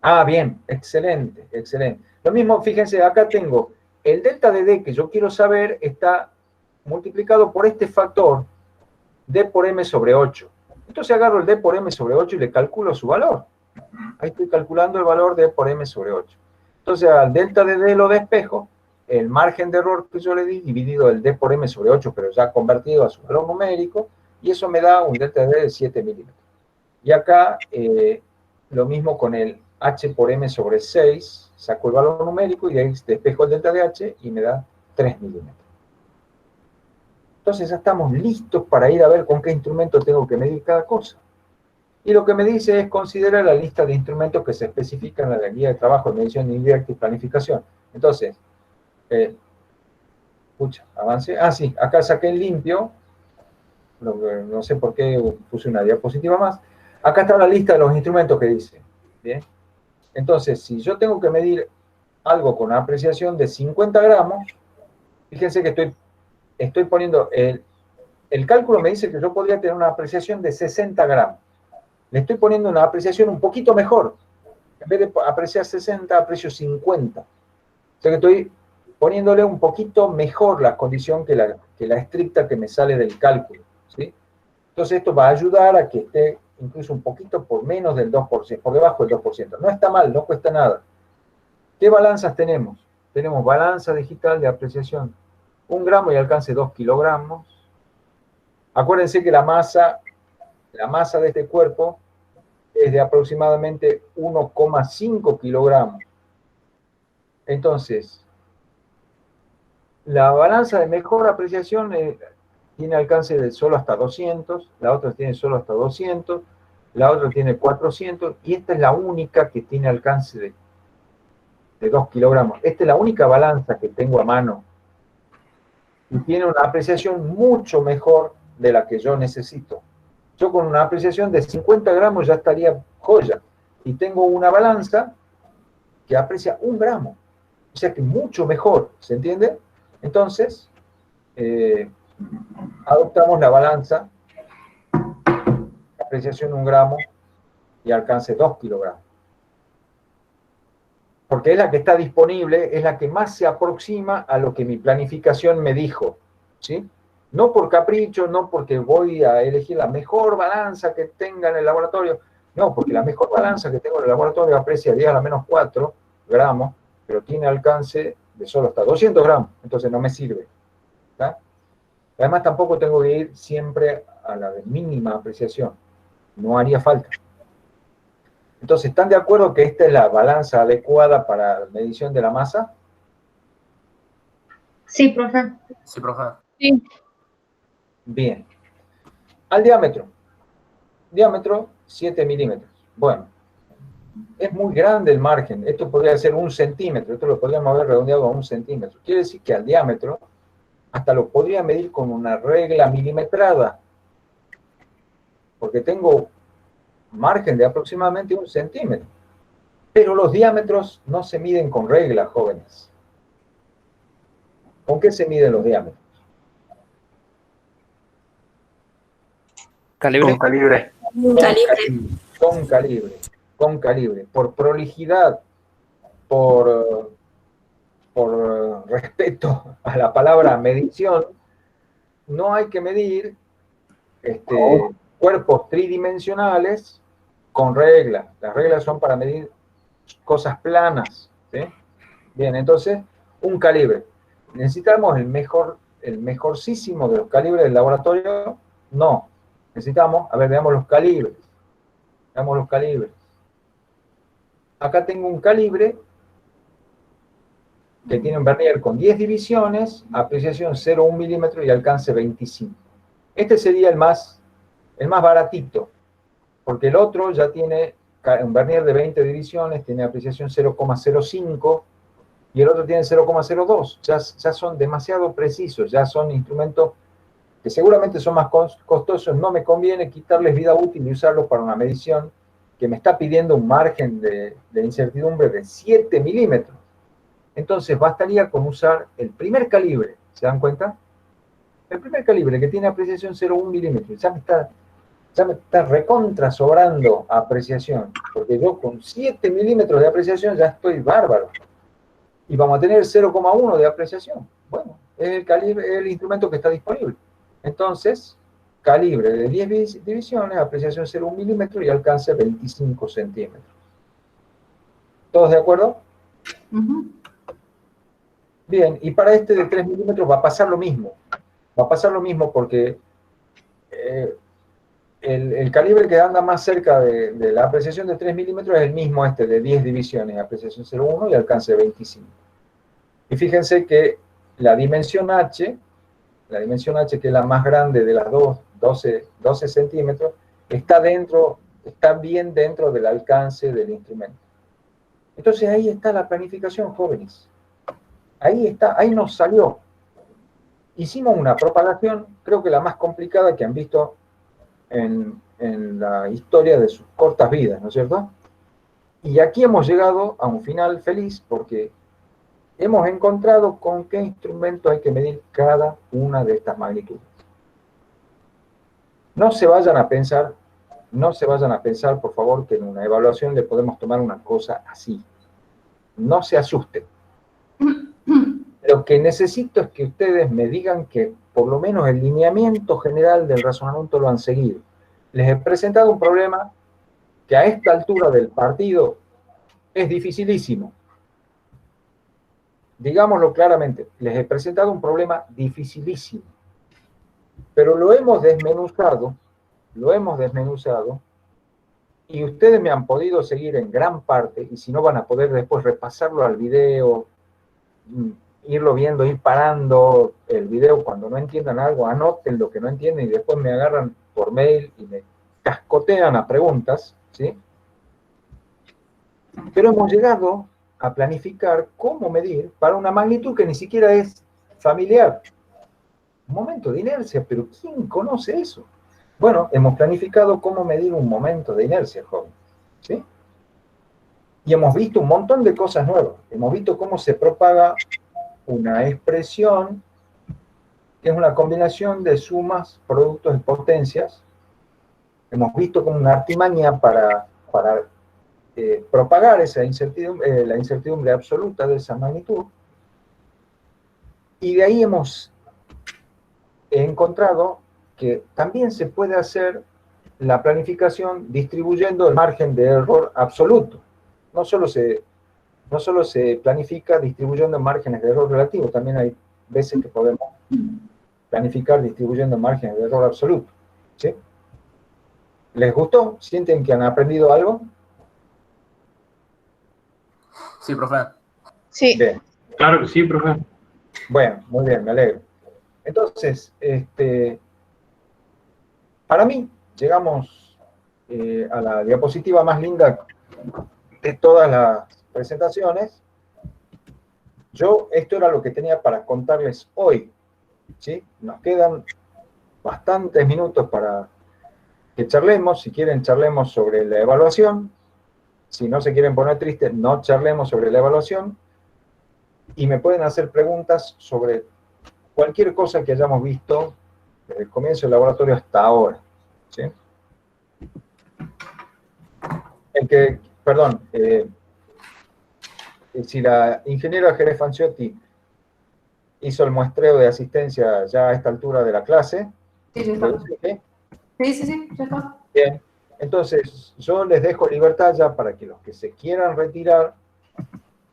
Ah, bien, excelente. Lo mismo, fíjense, acá tengo el delta de D que yo quiero saber está multiplicado por este factor D por M sobre 8. Entonces agarro el D por M sobre 8 y le calculo su valor. Ahí estoy calculando el valor D por M sobre 8. Entonces al delta de D lo despejo, el margen de error que yo le di dividido el D por M sobre 8, pero ya convertido a su valor numérico, y eso me da un delta de D de 7 milímetros. Y acá lo mismo con el H por M sobre 6, saco el valor numérico y ahí despejo el delta de H y me da 3 milímetros. Entonces ya estamos listos para ir a ver con qué instrumento tengo que medir cada cosa. Y lo que me dice es considera la lista de instrumentos que se especifican en la guía de trabajo de medición indirecta y planificación. Entonces, avancé. Ah, sí, acá saqué el limpio. No sé por qué puse una diapositiva más. Acá está la lista de los instrumentos que dice. ¿Bien? Entonces, si yo tengo que medir algo con una apreciación de 50 gramos, fíjense que estoy poniendo... El cálculo me dice que yo podría tener una apreciación de 60 gramos. Le estoy poniendo una apreciación un poquito mejor. En vez de apreciar 60, aprecio 50. O sea que estoy poniéndole un poquito mejor la condición que la estricta que me sale del cálculo. ¿Sí? Entonces esto va a ayudar a que esté incluso un poquito por menos del 2%, por debajo del 2%. No está mal, no cuesta nada. ¿Qué balanzas tenemos? Tenemos balanza digital de apreciación 1 gramo y alcance 2 kilogramos. Acuérdense que la masa de este cuerpo es de aproximadamente 1,5 kilogramos. Entonces, la balanza de mejor apreciación tiene alcance de solo hasta 200, la otra tiene solo hasta 200, la otra tiene 400, y esta es la única que tiene alcance de 2 kilogramos. Esta es la única balanza que tengo a mano, y tiene una apreciación mucho mejor de la que yo necesito. Yo con una apreciación de 50 gramos ya estaría joya. y tengo una balanza que aprecia 1 gramo. O sea que mucho mejor, ¿se entiende? Entonces, adoptamos la balanza, apreciación 1 gramo y alcance 2 kilogramos. Porque es la que está disponible, es la que más se aproxima a lo que mi planificación me dijo, ¿sí? No por capricho, no porque voy a elegir la mejor balanza que tenga en el laboratorio, no, porque la mejor balanza que tengo en el laboratorio aprecia 10 a la menos 4 gramos, pero tiene alcance de solo hasta 200 gramos, entonces no me sirve, ¿tá? Además tampoco tengo que ir siempre a la de mínima apreciación, no haría falta. Entonces, ¿están de acuerdo que esta es la balanza adecuada para la medición de la masa? Sí, profe. Sí, profe. Sí. Bien. Al diámetro. Diámetro 7 milímetros. Bueno, es muy grande el margen. Esto podría ser 1 centímetro. Esto lo podríamos haber redondeado a 1 centímetro. Quiere decir que al diámetro hasta lo podría medir con una regla milimetrada. Porque tengo margen de aproximadamente 1 centímetro. Pero los diámetros no se miden con reglas, jóvenes. ¿Con qué se miden los diámetros? Calibre. Con calibre. Con calibre. Por prolijidad, por respeto a la palabra medición, no hay que medir cuerpos tridimensionales con reglas. Las reglas son para medir cosas planas, ¿sí? Bien, entonces, un calibre. ¿Necesitamos el mejorcísimo de los calibres del laboratorio? No. Necesitamos, a ver, veamos los calibres. Veamos los calibres. Acá tengo un calibre que tiene un vernier con 10 divisiones, apreciación 0,1 milímetro y alcance 25. Este sería el más baratito, porque el otro ya tiene un vernier de 20 divisiones, tiene apreciación 0,05 y el otro tiene 0,02. Ya son demasiado precisos, ya son instrumentos que seguramente son más costosos. No me conviene quitarles vida útil y usarlos para una medición que me está pidiendo un margen de incertidumbre de 7 milímetros. Entonces bastaría con usar el primer calibre, ¿se dan cuenta? El primer calibre que tiene apreciación 0,1 milímetros, ya me está recontra sobrando apreciación, porque yo con 7 milímetros de apreciación ya estoy bárbaro. Y vamos a tener 0,1 de apreciación. Bueno, es el calibre, es el instrumento que está disponible. Entonces, calibre de 10 divisiones, apreciación 0,1 milímetro y alcance 25 centímetros. ¿Todos de acuerdo? Bien, y para este de 3 milímetros va a pasar lo mismo. Va a pasar lo mismo porque el calibre que anda más cerca de la apreciación de 3 milímetros es el mismo de 10 divisiones, apreciación 0,1 y alcance 25. Y fíjense que la dimensión H, que es la más grande de las 12 centímetros, está bien dentro del alcance del instrumento. Entonces ahí está la planificación, jóvenes. Ahí está, ahí nos salió. Hicimos una propagación, creo que la más complicada que han visto en la historia de sus cortas vidas, ¿no es cierto? Y aquí hemos llegado a un final feliz porque hemos encontrado con qué instrumento hay que medir cada una de estas magnitudes. No se vayan a pensar, por favor, que en una evaluación le podemos tomar una cosa así. No se asusten. Lo que necesito es que ustedes me digan que por lo menos el lineamiento general del razonamiento lo han seguido. Les he presentado un problema que a esta altura del partido es dificilísimo. Digámoslo claramente, les he presentado un problema dificilísimo. Pero lo hemos desmenuzado, y ustedes me han podido seguir en gran parte, y si no van a poder después repasarlo al video, irlo viendo, ir parando el video cuando no entiendan algo, anoten lo que no entienden y después me agarran por mail y me cascotean a preguntas, ¿sí? Pero hemos llegado a planificar cómo medir para una magnitud que ni siquiera es familiar. Un momento de inercia, pero ¿quién conoce eso? Bueno, hemos planificado cómo medir un momento de inercia, joven, ¿sí? Y hemos visto un montón de cosas nuevas. Hemos visto cómo se propaga una expresión que es una combinación de sumas, productos y potencias. Hemos visto como una artimaña para propagar esa incertidumbre, la incertidumbre absoluta de esa magnitud. Y de ahí hemos encontrado que también se puede hacer la planificación distribuyendo el margen de error absoluto. No solo se planifica distribuyendo márgenes de error relativo, también hay veces que podemos planificar distribuyendo márgenes de error absoluto. ¿Sí? ¿Les gustó? ¿Sienten que han aprendido algo? Sí, profe. Sí. Bien. Claro que sí, profe. Bueno, muy bien, me alegro. Entonces, para mí, llegamos a la diapositiva más linda de todas las presentaciones. Esto era lo que tenía para contarles hoy, ¿sí? Nos quedan bastantes minutos para que charlemos. Si quieren, charlemos sobre la evaluación. Si no se quieren poner tristes, no charlemos sobre la evaluación. Y me pueden hacer preguntas sobre cualquier cosa que hayamos visto desde el comienzo del laboratorio hasta ahora, ¿sí? Si la ingeniera Jerez Fanciotti hizo el muestreo de asistencia ya a esta altura de la clase. Sí, ya está. Sí, ya está. Bien, entonces yo les dejo libertad ya para que los que se quieran retirar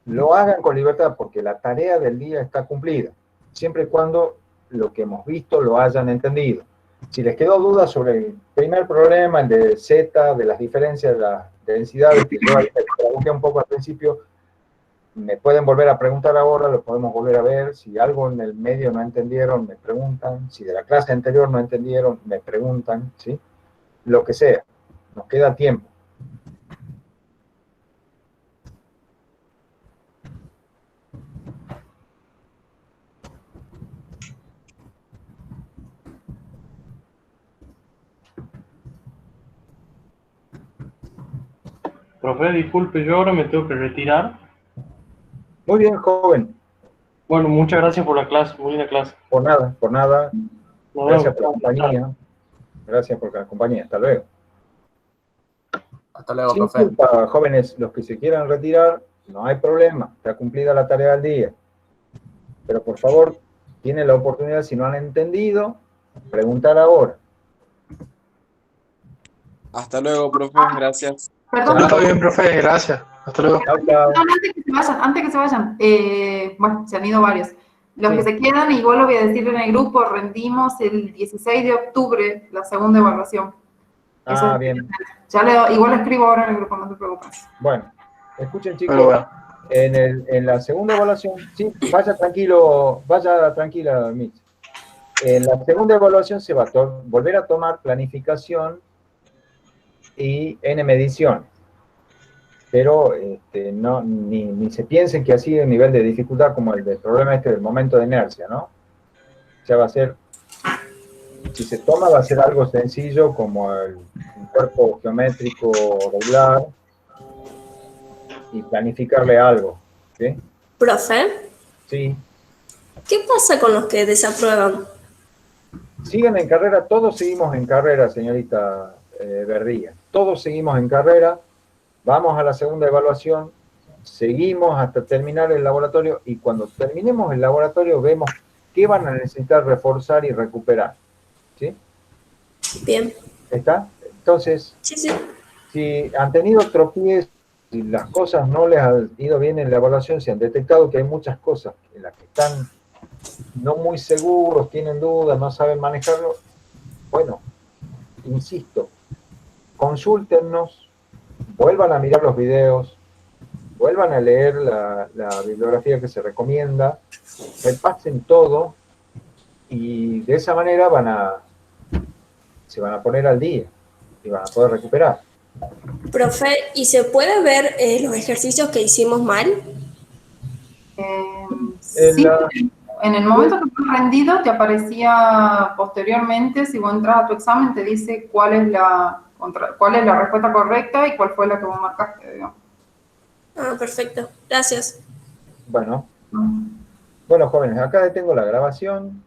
lo hagan con libertad, porque la tarea del día está cumplida, siempre y cuando lo que hemos visto lo hayan entendido. Si les quedó duda sobre el primer problema, el de Z, de las diferencias de las densidades, que yo ahí pregunté un poco al principio, me pueden volver a preguntar ahora, lo podemos volver a ver. Si algo en el medio no entendieron, me preguntan. Si de la clase anterior no entendieron, me preguntan, ¿sí? Lo que sea, nos queda tiempo. Profe, disculpe, yo ahora me tengo que retirar. Muy bien, joven. Bueno, muchas gracias por la clase, muy linda clase. Por nada, por nada. Nos Gracias vemos. por la compañía. Gracias por la compañía. Hasta luego. Hasta luego, Sin profe. culpa, jóvenes, los que se quieran retirar, no hay problema. Está cumplida la tarea del día. Pero por favor, tienen la oportunidad, si no han entendido, preguntar ahora. Hasta luego, profe, gracias. Perdón, Está bien, profe, gracias. Hasta luego. Chao, chao. no, antes que se vayan, bueno, se han ido varios. Los Sí. que se quedan, igual lo voy a decir en el grupo, rendimos el 16 de octubre la segunda evaluación. Eso Ah, es- bien. igual lo escribo ahora en el grupo, no se preocupen. Bueno, escuchen, chicos. Pero bueno. En la segunda evaluación, sí, vaya tranquila, Mitch. En la segunda evaluación se va a volver a tomar planificación y N mediciones. Pero ni se piensen que así el nivel de dificultad como el del problema del momento de inercia, ¿no? Ya va a ser, si se toma, va a ser algo sencillo como un cuerpo geométrico regular y planificarle algo, ¿sí? Profe, Sí. ¿qué pasa con los que desaprueban? Sigan en carrera, todos seguimos en carrera, señorita Berría. Todos seguimos en carrera, vamos a la segunda evaluación, seguimos hasta terminar el laboratorio y cuando terminemos el laboratorio vemos qué van a necesitar reforzar y recuperar. ¿Sí? Bien. ¿Está? Entonces, Sí. si han tenido tropiezos y las cosas no les han ido bien en la evaluación, si han detectado que hay muchas cosas en las que están no muy seguros, tienen dudas, no saben manejarlo, bueno, insisto, consúltennos, vuelvan a mirar los videos, vuelvan a leer la bibliografía que se recomienda, repasen todo y de esa manera se van a poner al día y van a poder recuperar. Profe, ¿y se puede ver los ejercicios que hicimos mal? Sí, en el momento que fue rendido te aparecía posteriormente, si vos entras a tu examen, te dice cuál es la respuesta correcta y cuál fue la que vos marcaste, digamos. Ah, perfecto. Gracias. Bueno. Bueno, jóvenes, acá detengo la grabación.